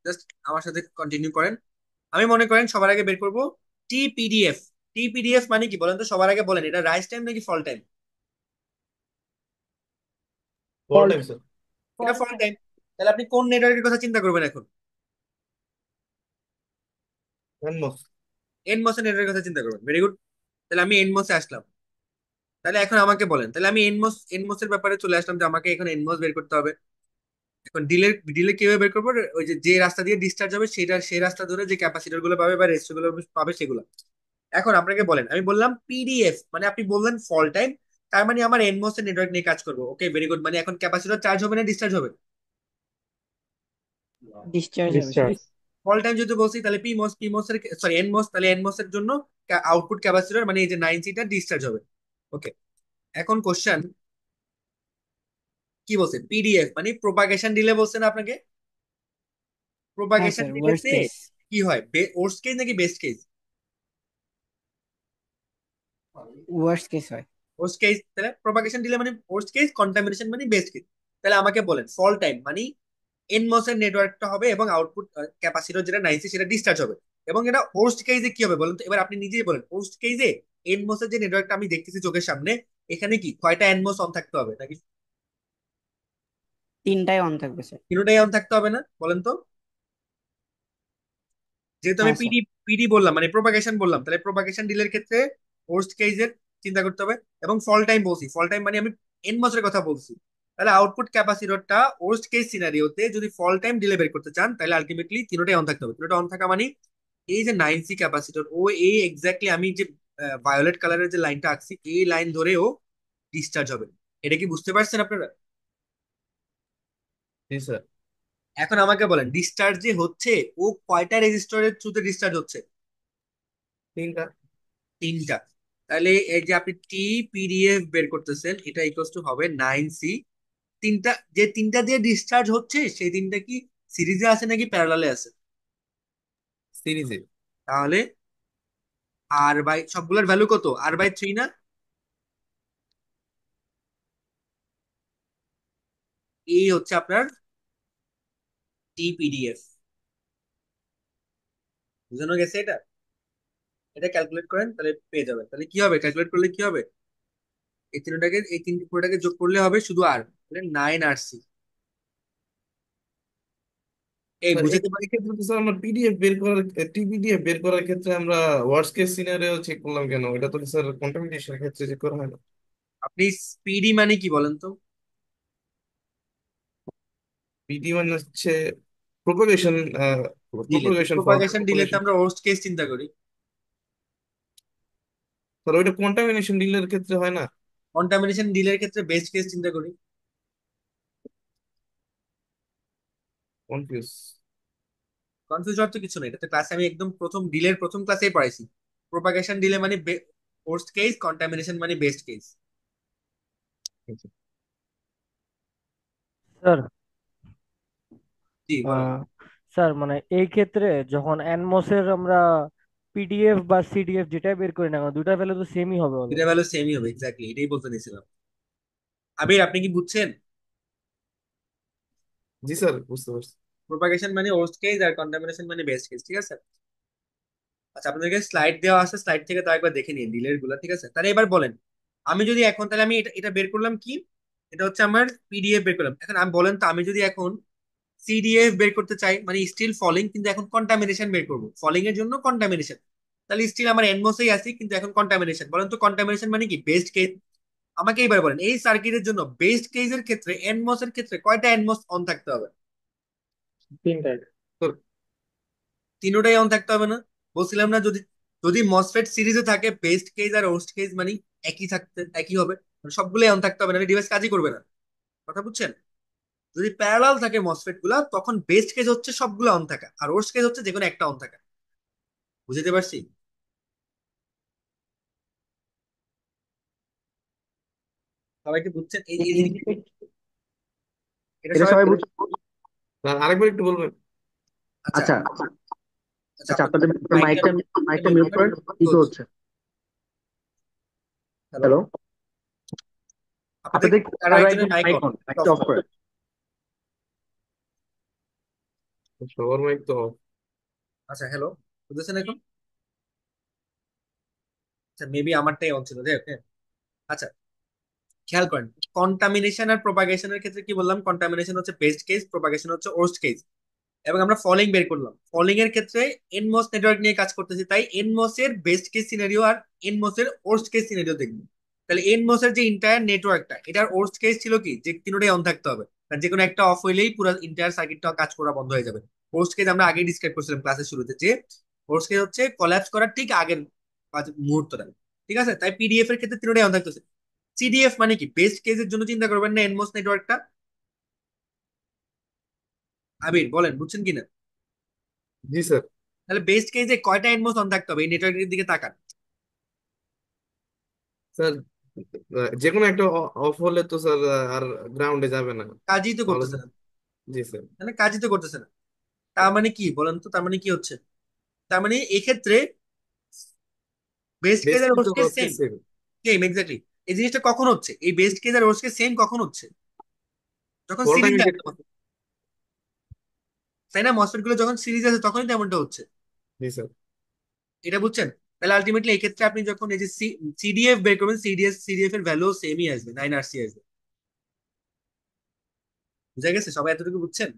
জাস্ট আমার সাথে কন্টিনিউ করেন। আমি মনে করেন সবার আগে বের করব টিপিডিএফ। টিপিডিএফ মানে কি বলেন তো, সবার আগে বলেন, এটা রাইস টাইম নাকি ফল টাইম? Fall time sir. এটা ফল টাইম। তাহলে আপনি কোন নেটওয়ার্কের কথা চিন্তা করবেন এখন? এনমস। এনমসের নেটওয়ার্কের কথা চিন্তা করবেন, ভেরি গুড। তাহলে আমি এনমসে আসলাম। তাহলে এখন আমাকে বলেন, তাহলে আমি এনমস এর ব্যাপারে চলে আসলাম যে আমাকে এখন এনমস বের করতে হবে। এখন ডিলে ডিলে কিভাবে বের করবো? ওই যে যে রাস্তা দিয়ে ডিসচার্জ হবে সেটা সেই রাস্তা ধরে যে ক্যাপাসিটর গুলো পাবে বা রেজিস্টার গুলো পাবে সেগুলো। এখন আপনাকে বলেন, আমি বললাম পিডিএফ মানে আপনি বললেন ফল টাইম, তার মানে আমার এনমস এর নেটওয়ার্ক নিয়ে কাজ করবো। ওকে, ভেরি গুড। মানে এখন ক্যাপাসিটর চার্জ হবে না ডিসচার্জ হবে? ডিসচার্জ হবে স্যার। ডিসচার্জ। ফল টাইম যদি বলছি তাহলে পিমোস এর সরি এনমস, তাহলে এনমস এর জন্য আউটপুট ক্যাপাসিটর মানে এই যে 9C টা ডিসচার্জ হবে। ওকে, এখন কোশ্চেন কি বলছে? পিডিএফ মানে প্রোপাগেশন ডিলে বলছে না আপনাকে? হ্যাঁ প্রোপাগেশন স্যার, ওয়ার্স্ট ডিলেতে কেস। কি হয়, ওর্স্ট কেস নাকি বেস্ট কেস? ওয়ার্স্ট কেস হয়। Worst case. তাহলে প্রোপাগেশন ডিলে মানে ওর্স্ট কেস, কন্টামিনেশন মানে বেস্ট কেস। তাহলে আমাকে বলেন ফল টাইম মানে এনমস এর নেটওয়ার্কটা হবে এবং আউটপুট ক্যাপাসিটর যেটা 9C সেটা ডিসচার্জ হবে। এবং এটা ওর্স্ট কেসে কি হবে বলেন তো? এবার আপনি নিজেই বলেন, ওর্স্ট কেসে এনমস এর যে নেটওয়ার্কটা আমি দেখতেছি চোখের সামনে, এখানে কি কয়টা এনমস অন থাকতে হবে, নাকি 3টাই অন থাকবে স্যার। তিনটাই অন থাকতে হবে না বলেন তো? যেহেতু আমি হ্যাঁ স্যার। পিডি পিডি বললাম মানে প্রোপাগেশন বললাম, তাহলে প্রোপাগেশন ডিলের ক্ষেত্রে ওর্স্ট কেসের চিন্তা করতে হবে। এবং ফল টাইম বলছি, ফল টাইম মানে আমি এনমস এর কথা বলছি। তাহলে আউটপুট ক্যাপাসিটরটা ওর্স্ট কেস সিনারিওতে যদি ফল টাইম ডিলে বের করতে চান তাহলে আলটিমেটলি তিনটাই অন থাকতে হবে। তিনটা অন থাকা মানে এই যে 9C ক্যাপাসিটর ও এই এক্স্যাক্টলি আমি যে ভায়োলেট কালারের যে লাইনটা আঁকছি এই লাইন ধরে ও ডিসচার্জ হবে। এটা কি বুঝতে পারছেন আপনারা? জি স্যার। এখন আমাকে বলেন ডিসচার্জ যে হচ্ছে ও কয়টা রেজিস্টরের থ্রুতে ডিসচার্জ হচ্ছে? 3টা। 3টা। তাহলে এই যে আপনি টি পিডিএফ বের করতেছেন এটা ইকুয়ালস টু হবে 9C। তিনটা দিয়ে ডিসচার্জ হচ্ছে সেই তিনটা কি সিরিজে আছে নাকি প্যারালালে আছে? সিরিজে। তাহলে আর বাই সবগুলোর ভ্যালু কত, R/3 না? এই হচ্ছে আপনার টিপিডিএফ। বুঝানো গেছে এটা? এটা ক্যালকুলেট করেন তাহলে পেয়ে যাবেন। তাহলে কি হবে, ক্যালকুলেট করলে কি হবে? এই তিন পুরোটাকে যোগ করলে হবে শুধু আর, তাহলে 9RC। এই স্যার বুঝাতে পারি? এক্ষেত্রে তো স্যার আমরা টিপিডিএফ বের করার ক্ষেত্রে আমরা ওয়ার্স্ট কেস সিনারিও চেক করলাম কেন? এটা তো স্যার কন্টামিনেশন ক্ষেত্রে চেক করা হয় না। আপনি পিডি মানে কি বলেন তো? পিডি মানে হচ্ছে প্রোপাগেশন। ডিলে। প্রোপাগেশন ফল প্রোপাগেশন ডিলেতে প্রোপাগেশন। আমরা ওর্স্ট কেস চিন্তা করি। স্যার ওইটা কন্টামিনেশন ডিলের ক্ষেত্রে হয় না? কন্টামিনেশন ডিলের ক্ষেত্রে বেস্ট কেস চিন্তা করি। কনফিউজ। কনফিউজ হওয়ার তো কিছু নেই, এটা তো ক্লাসে আমি একদম প্রথম ডিলের প্রথম ক্লাসেই পড়াইছি। প্রোপাগেশন ডিলে মানে ওর্স্ট কেস, কন্টামিনেশন মানে বেস্ট কেস। স্যার জি বলেন। স্যার মানে এই ক্ষেত্রে যখন এনমসের আমরা পিডিএফ বা সিডিএফ যেটাই বের করি না কেন, দুইটা ভ্যালু তো সেমই হবে এটা অলমোস্ট। ভ্যালু সেমই হবে, এক্স্যাক্টলি এটাই বলতে নিয়েছিলাম। আবির আপনি কি বুঝছেন? জি স্যার, বুঝতে পারছি। প্রোপাগেশন মানে ওর্স্ট কেস আর কন্টামিনেশন মানে বেস্ট কেস, ঠিক আছে? আচ্ছা, আপনাদেরকে স্লাইড দেওয়া আছে, স্লাইড থেকে তো একবার দেখে নিন ডিলের গুলা, ঠিক আছে? তাহলে এবার বলেন, আমি যদি এখন তাহলে আমি এটা এটা বের করলাম কি, এটা হচ্ছে আমার পিডিএফ বের করলাম। এখন আমি বলেন তো আমি যদি এখন সিডিএফ বের করতে চাই মানে স্টিল ফলিং, কিন্তু এখন কন্টামিনেশন বের করবো, ফলিং এর জন্য কন্টামিনেশন। তাহলে স্টিল আমার এনমোসেই আছি কিন্তু এখন কন্টামিনেশন। বলেন তো কন্টামিনেশন মানে কি, বেস্ট কেস? আমাকে এইবার বলেন এই সার্কিটের জন্য বেস্ট কেসের ক্ষেত্রে এনমস এর ক্ষেত্রে কয়টা এনমস অন থাকতে হবে? তিনটাই। স্যার তিনোটাই অন থাকতে হবে না? বলছিলাম না, যদি যদি মসফেট সিরিজে থাকে বেস্ট কেস আর ওর্স্ট কেস মানে একই হবে, মানে সবগুলোই অন থাকতে হবে, না ডিভাইস কাজই করবে না। কথা বুঝছেন? যদি প্যারালাল থাকে মসফেট গুলা তখন বেস্ট কেস হচ্ছে সবগুলো অন থাকা, আর ওর্স্ট কেস হচ্ছে যে কোনো একটা অন থাকা। বুঝতে পারছি? সবাই কি বুঝছেন এই জিনিসটা? এটা এটা সবাই সবাই বুঝছো? স্যার, আরেকবার একটু বলবেন? আচ্ছা আচ্ছা আচ্ছা, আচ্ছা, আপনাদের আপনাদের মাইকটা মাইকটা মাইকটা মিউট করেন, ইকো হচ্ছে। হ্যালো, হ্যালো, আপনাদের আপনাদের কারো কারো একজনের একজন মাইক মাইক অফ অন, মাইকটা অফ অফ করেন। করেন। সবার মাইক তো off। আচ্ছা, হ্যালো, বুঝতেছেন এখন? আচ্ছা, মেবি আমারটাই অন ছিল, যাই হোক, হ্যাঁ। আচ্ছা, খেয়াল করেন, কন্টামিনেশন আর প্রপাগেশনের ক্ষেত্রে কি বললাম? কন্টামিনেশন হচ্ছে বেস্ট কেস, প্রপাগেশন হচ্ছে ওর্স্ট কেস। এবং আমরা ফলিং বের করলাম। ফলিং এর ক্ষেত্রে এনমস নেটওয়ার্ক নিয়ে কাজ করতেছি, তাই এনমস এর বেস্ট কেস সিনারিও আর এনমস এর ওর্স্ট কেস সিনারিও দেখবো। তাহলে এনমস এর যে ইন্টায়ার নেটওয়ার্কটা, এটার ওর্স্ট কেস ছিল কি যে তিনটাই অন থাকতে হবে, কারণ যে কোনো একটা অফ হইলেই পুরো ইন্টায়ার সার্কিটটা কাজ করা বন্ধ হয়ে যাবে। ওর্স্ট কেস আমরা আগেই ডিসক্রাইব করছিলাম ক্লাসের শুরুতে, যে ওর্স্ট কেস হচ্ছে কোল্যাপস করার ঠিক আগের মুহূর্তটা। ঠিক আছে, তাই পিডিএফ এর ক্ষেত্রে তিনটাই অন থাকতেছে। সিডিএফ মানে কি? বেস্ট কেসের জন্য চিন্তা করবেন না এনমস নেটওয়ার্কটা। আবির বলেন, বুঝছেন কিনা? জি স্যার। তাহলে বেস্ট কেসে কয়টা এনমস অন থাকতে হবে এই নেটওয়ার্কের দিকে তাকান। স্যার যে কোনো একটা অফ হলে তো স্যার আর গ্রাউন্ডে যাবে না। কাজই তো তাহলে করতেছে স্যার, না। জি স্যার। মানে কাজই তো করতেছে না। তার মানে কি বলেন তো? তার মানে কি হচ্ছে? তার মানে এই ক্ষেত্রে বেস্ট কেস বেস্ট আর কিন্তু ওয়ার্স্ট কেস হচ্ছে সেম। সেম। Same, exactly. এই জিনিসটা কখন হচ্ছে? এই বেস্ট কেস আর ওয়ার্স্ট কেস সেম কখন হচ্ছে? যখন অল টাইম সিরিজে আছে, ক্ষেত্রে। তাই না? মসফেট গুলো যখন সিরিজ আছে তখনই তেমনটা হচ্ছে। জি স্যার। এটা বুঝছেন? তাহলে আলটিমেটলি এই ক্ষেত্রে আপনি যখন এই যে সিডিএফ বের করবেন, সিডিএফ এর ভ্যালু সেমই আসবে, 9 RC আসবে। বুঝা গেছে? সবাই এতটুকু বুঝছেন?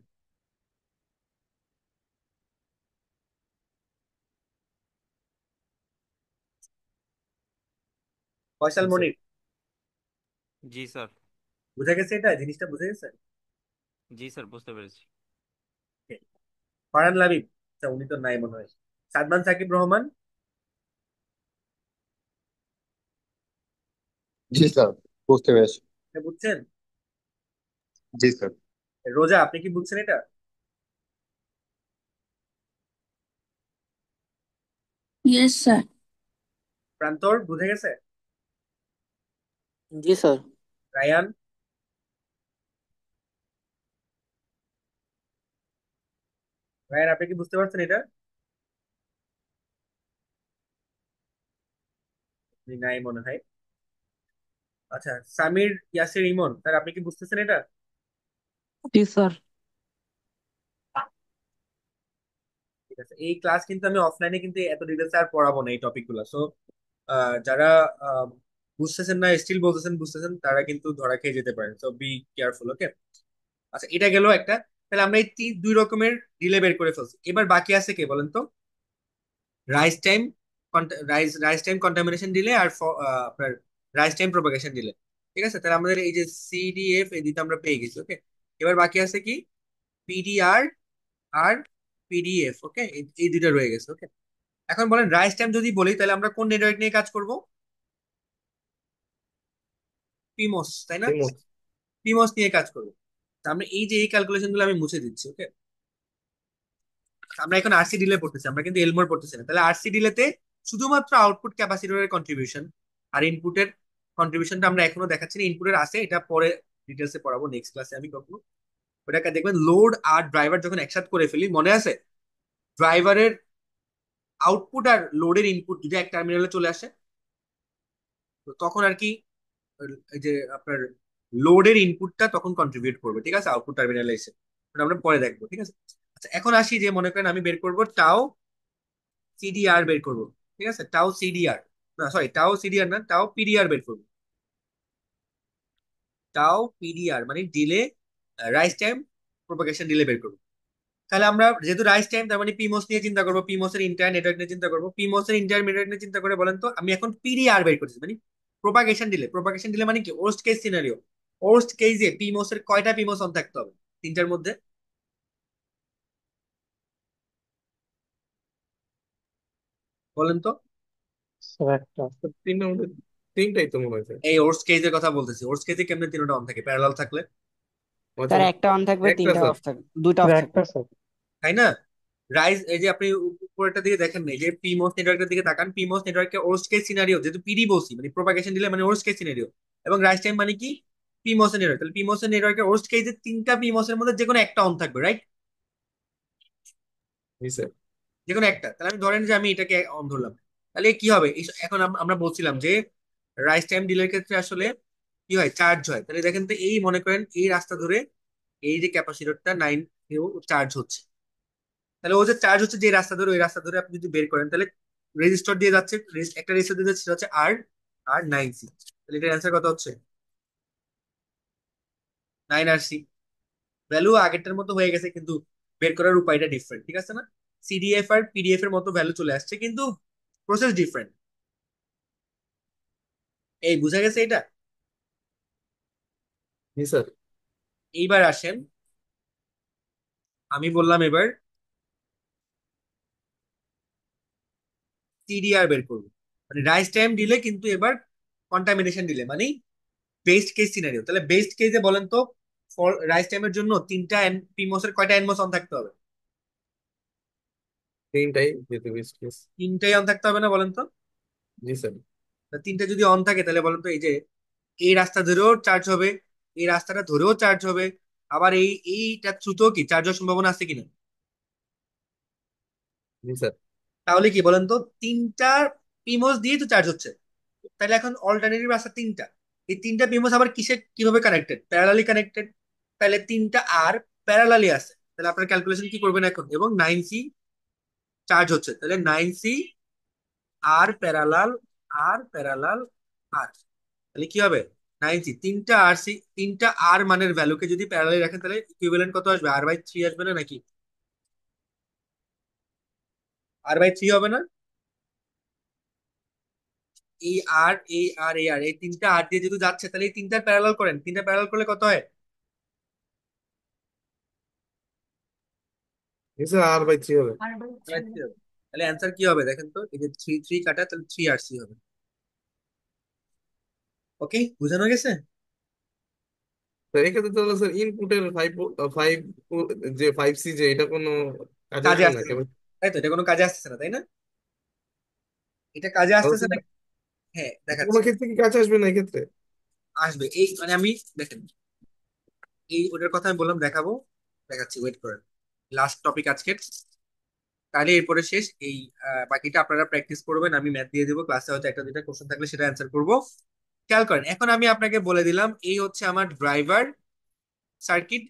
ফয়সাল জি স্যার। মনির, জি স্যার। বুঝা গেছে? এটা জিনিসটা বুঝা গেছে? জি স্যার, বুঝতে পেরেছি। ফারহান লাবিব, আচ্ছা উনি তো নাই মনে হয়। সাদমান সাকিব রহমান, জি স্যার, বুঝতে পেরেছি। এটা বুঝছেন? জি স্যার। রোজা, আপনি কি বুঝছেন এটা? Yes, sir. প্রান্তর, বুঝে গেছে? জি স্যার। রায়ান, রায়ান আপনি কি বুঝতে পারছেন এটা? উনি নাই মনে হয়। আচ্ছা, সামির ইয়াসির ইমন, স্যার আপনি কি বুঝতেছেন এটা? জি স্যার। ঠিক আছে, এই ক্লাস কিন্তু আমি অফলাইনে কিন্তু এত ডিটেলস আর পড়াবো না এই টপিক গুলো। সো যারা আহ, বুঝতেছেন না, স্টিল বলতেছেন বুঝতেছেন, তারা কিন্তু ধরা খেয়ে যেতে পারেন। সো বি কেয়ারফুল, ওকে? আচ্ছা, এটা গেল একটা। তাহলে আমরা এই দুই রকমের ডিলে বের করে ফেলছি। এবার বাকি আছে কে বলেন তো? Rise time, rise time contamination delay আর আপনার রাইস টাইম প্রপাগেশন ডিলে। ঠিক আছে, তাহলে আমাদের এই যে সিডিএফ এই দুটো আমরা পেয়ে গেছি, ওকে? এবার বাকি আছে কি? পিডিআর আর পিডিএফ, ওকে? এই দুইটা রয়ে গেছে, ওকে? এখন বলেন রাইস টাইম যদি বলি তাহলে আমরা কোন নেটওয়ার্ক নিয়ে কাজ করব? পিমোস, তাই না? রিমোট। পিমোস নিয়ে কাজ করবো। তা আমরা এই যে এই ক্যালকুলেশন গুলো আমি মুছে দিচ্ছি, ওকে? আমরা এখন আরসি ডিলে পড়তেছি, আমরা কিন্তু এলমোর পড়তেছি না। তাহলে আরসি ডিলেতে শুধুমাত্র আউটপুট ক্যাপাসিটরের কন্ট্রিবিউশন আর ইনপুটের কন্ট্রিবিউশনটা আমরা এখনো দেখাচ্ছি না। ইনপুটের আছে, এটা পরে ডিটেলসে পড়াবো নেক্সট ক্লাসে আমি কখনো। ওটাকে দেখবেন লোড আর ড্রাইভার যখন একসাথে করে ফেলি, মনে আছে? ড্রাইভারের আউটপুট আর লোডের ইনপুট যদি এক টার্মিনালে চলে আসে, তো তখন আর কি এই যে আপনার লোডের ইনপুটটা তখন কন্ট্রিবিউট করবে, ঠিক আছে, আউটপুট টার্মিনালে এসে। ওটা আমরা পরে দেখবো, ঠিক আছে? আচ্ছা, এখন আসি যে মনে করেন আমি বের করব টাও সিডিআর বের করব। ঠিক আছে, টাও সিডিআর, না সরি, টাও সিডিআর না, টাও পিডিআর বের করব। টাও পিডিআর মানে delay, rice time propagation delay বের করব। তাহলে আমরা যেহেতু রাইস টাইম, তার মানে পিমোস নিয়ে চিন্তা করবো, পিমোস এর ইন্টার নেটওয়ার্ক নিয়ে চিন্তা করবো। পিমোস এর ইন্টার নেটওয়ার্ক নিয়ে চিন্তা করে বলেন তো, আমি এখন পিডিআর বের করছি, মানে প্রোপাগেশন ডিলে মানে কি ওর্স্ট কেস সিনারিও। ওর্স্ট কেসে পিমোস এর কয়টা পিমোস অন থাকতে হবে তিনটার মধ্যে? বলেন তো। স্যার একটা। তিনটার মধ্যে তিনটাই তো মনে হয়েছে। এই ওর্স্ট কেসের কথা বলতেছি, ওর্স্ট কেসে কেমনে তিনটা অন থাকে প্যারালাল থাকলে? আচ্ছা, স্যার একটা অন থাকবে, একটা তিনটা স্যার। অফ থাকবে, দুইটা অফ স্যার থাকবে। একটা স্যার। তাই না? রাইজ এই যে আপনি উপরেরটা দিকে দেখেন না, এই যে পিমোস নেটওয়ার্কের দিকে তাকান, পিমোস নেটওয়ার্কের ওর্স্ট কেস সিনারিও যেহেতু পিডি বলছি মানে প্রোপাগেশন দিলে মানে ওর্স্ট কেস সিনারিও, এবং রাইজ টাইম মানে কি পিমোস নেটওয়ার্ক, তাহলে পিমোস নেটওয়ার্কের ওর্স্ট কেসে তিনটা পিমোস এর মধ্যে যে কোনো একটা অন থাকবে, রাইট? জি স্যার। যে কোনো একটা। তাহলে আমি ধরেন যে আমি এটাকে অন ধরলাম, তাহলে কি হবে এখন আমরা বলছিলাম যে রাইজ টাইম ডিলের ক্ষেত্রে আসলে কি হয়, চার্জ হয়। তাহলে দেখেন তো এই মনে করেন এই রাস্তা ধরে এই যে ক্যাপাসিটরটা 9 চার্জ হচ্ছে, তাহলে ও যে চার্জ হচ্ছে যে রাস্তা ধরে ওই রাস্তা ধরে আপনি যদি বের করেন তাহলে রেজিস্টার দিয়ে যাচ্ছে, একটা রেজিস্টার দিয়ে যাচ্ছে, সেটা হচ্ছে আর আর 9C। তাহলে এটার অ্যান্সার কত হচ্ছে? 9RC। ভ্যালু আগেরটার মতো হয়ে গেছে কিন্তু বের করার উপায়টা ডিফারেন্ট, ঠিক আছে না? সিডিএফ আর পিডিএফ এর মতো ভ্যালু চলে আসছে কিন্তু প্রসেস ডিফারেন্ট। এই বুঝা গেছে এটা? জি স্যার। এইবার আসেন, আমি বললাম এবার সিডিআর বের করবো, মানে রাইস টাইম দিলে কিন্তু এবার কন্টামিনেশন দিলে মানে বেস্ট কেস সিনারিও। তাহলে বেস্ট কেসে বলেন তো ফর রাইস টাইমের জন্য তিনটা পিমোস এর কয়টা এনমোস অন থাকতে হবে? তিনটাই যেহেতু বেস্ট কেস। তিনটাই অন থাকতে হবে না বলেন তো? জি স্যার। তা তিনটা যদি অন থাকে তাহলে বলেন তো এই যে এই রাস্তা ধরেও চার্জ হবে, এই রাস্তাটা ধরেও চার্জ হবে, আবার এইটা থ্রুতেও কি চার্জ হওয়ার সম্ভাবনা আছে কিনা? জি স্যার। তাহলে কি বলেন তো তিনটা পিমোস দিয়ে তো চার্জ হচ্ছে, তাহলে এখন অল্টারনেটিভ রাস্তা তিনটা, এই তিনটা পিমোস আবার কিসে কিভাবে কানেক্টেড? Parallelly connected. তাহলে তিনটা আর প্যারালালি আছে, তাহলে আপনার ক্যালকুলেশন কি করবেন এখন, এবং 9C চার্জ হচ্ছে, তাহলে 9C are parallel are parallel আর, তাহলে কি হবে 9C তিনটা আর সি তিনটা আর মানের ভ্যালুকে যদি প্যারালালি রাখেন তাহলে ইকুইভ্যালেন্ট কত আসবে? R/3 আসবে না নাকি? R/3 হবে না? এই আর এই আর এই আর এই তিনটা আর দিয়ে যদি যাচ্ছে তাহলে এই তিনটা প্যারালাল করেন, তিনটা প্যারালাল করলে কত হয়? জি স্যার, R/3 হবে। R/3 হবে। তাহলে অ্যান্সার কি হবে দেখেন তো, এই যে 3 3 কাটা, তাহলে 3RC হবে। ওকে, বোঝানো গেছে? স্যার এক্ষেত্রে তাহলে স্যার ইনপুটের ফাইভ যে 5C যে এটা কোনো কাজে কাজে আসবে না আসতেছে না, কেবল? তাই তো? এটা কোনো কাজে আসতেছে না তাই না? এটা কাজে তাহলে আসতেছে না। স্যার হ্যাঁ কোনো দেখাচ্ছি। ক্ষেত্রে কি কাজে আসবে না এক্ষেত্রে? আসবে, এই মানে আমি দেখেন এই ওটার কথা আমি বললাম দেখাবো, দেখাচ্ছি, ওয়েট করেন। লাস্ট টপিক আজকের, তাহলে এরপরে শেষ। এই বাকিটা আপনারা প্র্যাকটিস করবেন, আমি ম্যাথ দিয়ে দেবো ক্লাসে, হয়তো একটা দুইটা কোশ্চেন থাকলে সেটা অ্যান্সার করবো। খেয়াল করেন, এখন আমি আপনাকে বলে দিলাম এই হচ্ছে আমার ড্রাইভার সার্কিট,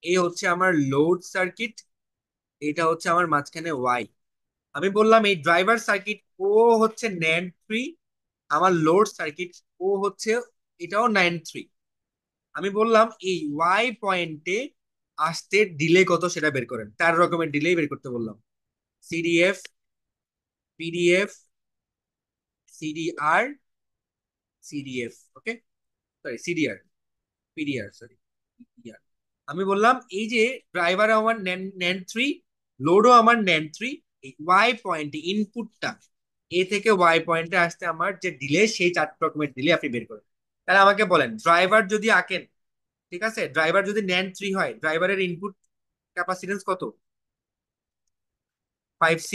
এই হচ্ছে আমার লোড সার্কিট, এটা হচ্ছে আমার মাঝখানে ওয়াই। আমি বললাম এই ড্রাইভার সার্কিট ও হচ্ছে ন্যান্ড 3, আমার লোড সার্কিট ও হচ্ছে এটাও 93। আমি বললাম এই ওয়াই পয়েন্টে আসতে ডিলে কত সেটা বের করেন, 4 রকমের ডিলে বের করতে বললাম। CDF, PDF, CDR, CDF, okay, sorry CDR, PDR, sorry PDR. আমি বললাম এই যে ড্রাইভার আমার ন্যান 3, লোডও আমার ন্যান 3, এই ওয়াই পয়েন্টে ইনপুটটা এ থেকে ওয়াই পয়েন্টে আসতে আমার যে ডিলে সেই 4 রকমের ডিলে আপনি বের করেন। তাহলে আমাকে বলেন ড্রাইভার যদি আঁকেন, ঠিক আছে, ড্রাইভার যদি ন্যান 3 হয়, ড্রাইভারের ইনপুট ক্যাপাসিটেন্স কত? 5C,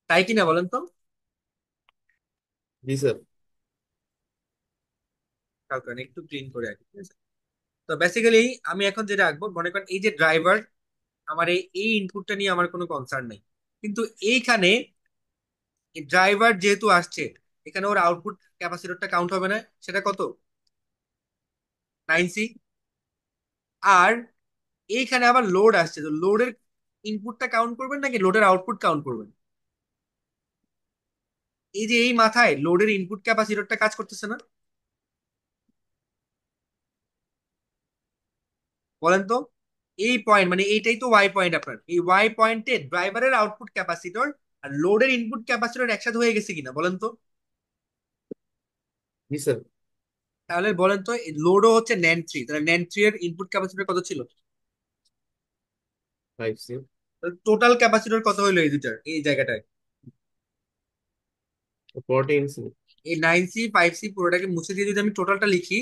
তাই কিনা বলেন তো? জি স্যার। কালকে একটু ক্লিন করে আঁকি, ঠিক আছে? তো বেসিক্যালি আমি এখন যেটা আঁকবো, মনে করেন এই যে ড্রাইভার আমার এই ইনপুটটা নিয়ে আমার কোনো কনসার্ন নেই, কিন্তু এইখানে ড্রাইভার যেহেতু আসছে এখানে ওর আউটপুট ক্যাপাসিটরটা কাউন্ট হবে না, সেটা কত? 9C। আর এইখানে আবার লোড আসছে, তো লোডের ইনপুটটা কাউন্ট করবেন নাকি লোডের আউটপুট কাউন্ট করবেন? এই যে এই মাথায় লোডের ইনপুট ক্যাপাসিটরটা কাজ করতেছে না, বলেন তো? এই পয়েন্ট মানে এইটাই তো ওয়াই পয়েন্ট, আপনার এই ওয়াই পয়েন্টে ড্রাইভারের আউটপুট ক্যাপাসিটর আর লোডের ইনপুট ক্যাপাসিটর একসাথে হয়ে গেছে কিনা বলেন তো। জি স্যার। তাহলে বলেন তো লোডও হচ্ছে ন্যান্ড থ্রি, তাহলে ন্যান্ড থ্রি এর ইনপুট ক্যাপাসিটর কত ছিল? 5C। টোটাল ক্যাপাসিটর কত হইলো এই দুটার এই জায়গাটায়? 14C। এই 9C 5C পুরোটাকে মুছে দিয়ে যদি আমি টোটালটা লিখি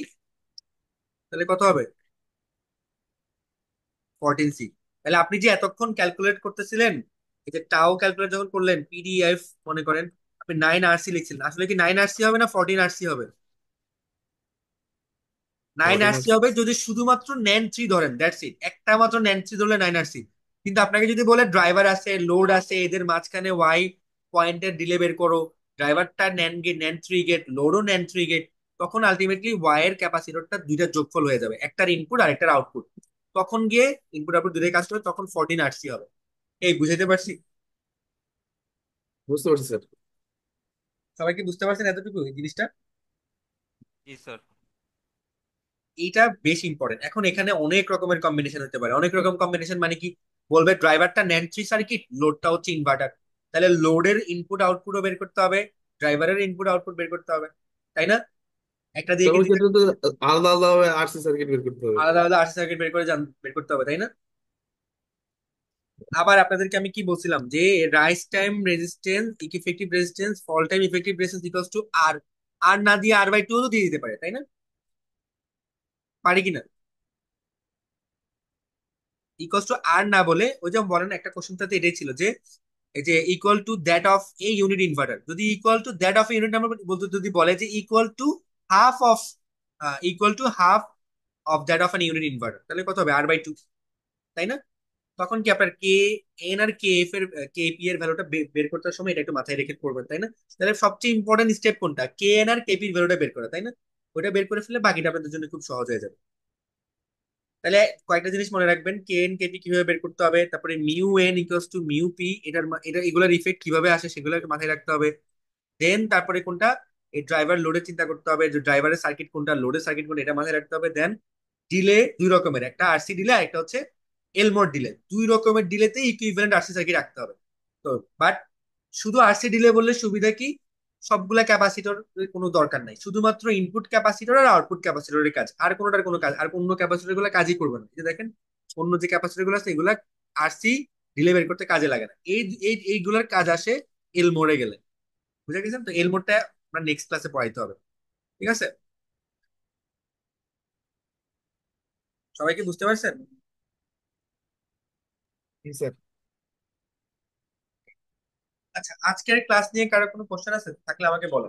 তাহলে কত হবে? 14C। তাহলে আপনি যে এতক্ষণ ক্যালকুলেট করতেছিলেন, এই যে টাও ক্যালকুলেট যখন করলেন পিডিএফ মনে করেন, আপনি 9RC লিখছিলেন, আসলে কি 9RC হবে না 14RC হবে? 9RC 14C। হবে যদি শুধুমাত্র ন্যান থ্রি ধরেন, দ্যাটস ইট, একটা মাত্র ন্যান থ্রি ধরলে 9RC। কিন্তু আপনাকে যদি বলে ড্রাইভার আছে, লোড আছে, এদের মাঝখানে ওয়াই পয়েন্টের ডিলে বের করো, ড্রাইভারটা NAND gate, NAND three gate, লোডও ন্যান থ্রি গেট, তখন আলটিমেটলি ওয়াই এর ক্যাপাসিটরটা দুইটা যোগফল হয়ে যাবে, একটার ইনপুট আর একটার আউটপুট। তখন গিয়ে ইনপুট আউটপুট দুটোই কাজ করবে, তখন 14RC হবে। এই বুঝাতে পারছি? বুঝতে পারছি স্যার। সবাই কি বুঝতে পারছেন এতটুকু এই জিনিসটা? জি স্যার। এইটা বেশ ইম্পর্টেন্ট। এখন এখানে অনেক রকমের কম্বিনেশন হতে পারে। অনেক রকম কম্বিনেশন মানে কি, বলবে ড্রাইভারটা ন্যান্ড থ্রি সার্কিট, লোডটা হচ্ছে ইনভার্টার, তাহলে লোডের ইনপুট আউটপুটও বের করতে হবে, ড্রাইভারের ইনপুট আউটপুট বের করতে হবে, তাই না? একটা দিয়ে স্যার কি ওই দিতে ক্ষেত্রে তো আলাদা আলাদা আরসি সার্কিট বের করতে হবে। আলাদা আলাদা আরসি সার্কিট বের করে বের করতে হবে, তাই না? আবার আপনাদেরকে আমি কি বলছিলাম যে rise time resistance effective resistance fall time effective resistance equals to R, আর না দিয়ে R/2 তো দিয়ে দিতে পারে, তাই না? পারি কিনা? ইকুয়ালস টু আর না বলে ওই যে বলেন একটা কোশ্চেনটাতে এটাই ছিল যে এই যে equal to that of a unit inverter, যদি equal to that of unit number বলতে, যদি বলে যে equal to half of, equal to half of that of an unit inverter, তাহলে কত হবে? R/2, তাই না? তখন কি আপনার কে এন আর কে এফ এর কেপি এর ভ্যালুটা বের করতে সময় এটা একটু মাথায় রেখে করবেন, তাই না? তাহলে সবচেয়ে ইম্পর্টেন্ট স্টেপ কোনটা? কে এন আর কেপি এর ভ্যালুটা বের করা, তাই না? ওইটা বের করে ফেলে বাকিটা আপনাদের জন্য খুব সহজ হয়ে যাবে। তাহলে কয়েকটা জিনিস মনে রাখবেন, কে এন কেপি কিভাবে বের করতে হবে, তারপরে mu N equals two mu P, এটা এগুলোর ইফেক্ট কিভাবে আসে সেগুলো মাথায় রাখতে হবে। দেন তারপরে কোনটা, এই ড্রাইভার লোডের চিন্তা করতে হবে, যে ড্রাইভারের সার্কিট কোনটা, লোডের সার্কিট কোনটা, এটা মাথায় রাখতে হবে। দেন ডিলে দুই রকমের, একটা আরসি ডিলে আর একটা হচ্ছে এলমোর ডিলে, দুই রকমের ডিলেতে ইকুইভ্যালেন্ট আরসি সার্কিট রাখতে হবে। তো বাট শুধু আরসি ডিলে বললে সুবিধা কি, সবগুলা ক্যাপাসিটর কোনো দরকার নাই, শুধুমাত্র ইনপুট ক্যাপাসিটর আর আউটপুট ক্যাপাসিটরের কাজ, আর কোনোটার কোনো কাজ, আর অন্য ক্যাপাসিটর গুলো কাজই করবে না। এই যে দেখেন অন্য যে ক্যাপাসিটর গুলো আছে এগুলা আরসি ডিলে বের করতে কাজে লাগে না, এইগুলার কাজ আসে এলমোরে গেলে। বুঝে গেছেন তো? এলমোরটা আমরা নেক্সট ক্লাসে পড়াইতে হবে, ঠিক আছে? সবাই কি বুঝতে পারছেন? জি স্যার। আচ্ছা, আজকের ক্লাস নিয়ে কারো কোনো কোশ্চেন আছে থাকলে আমাকে বলো।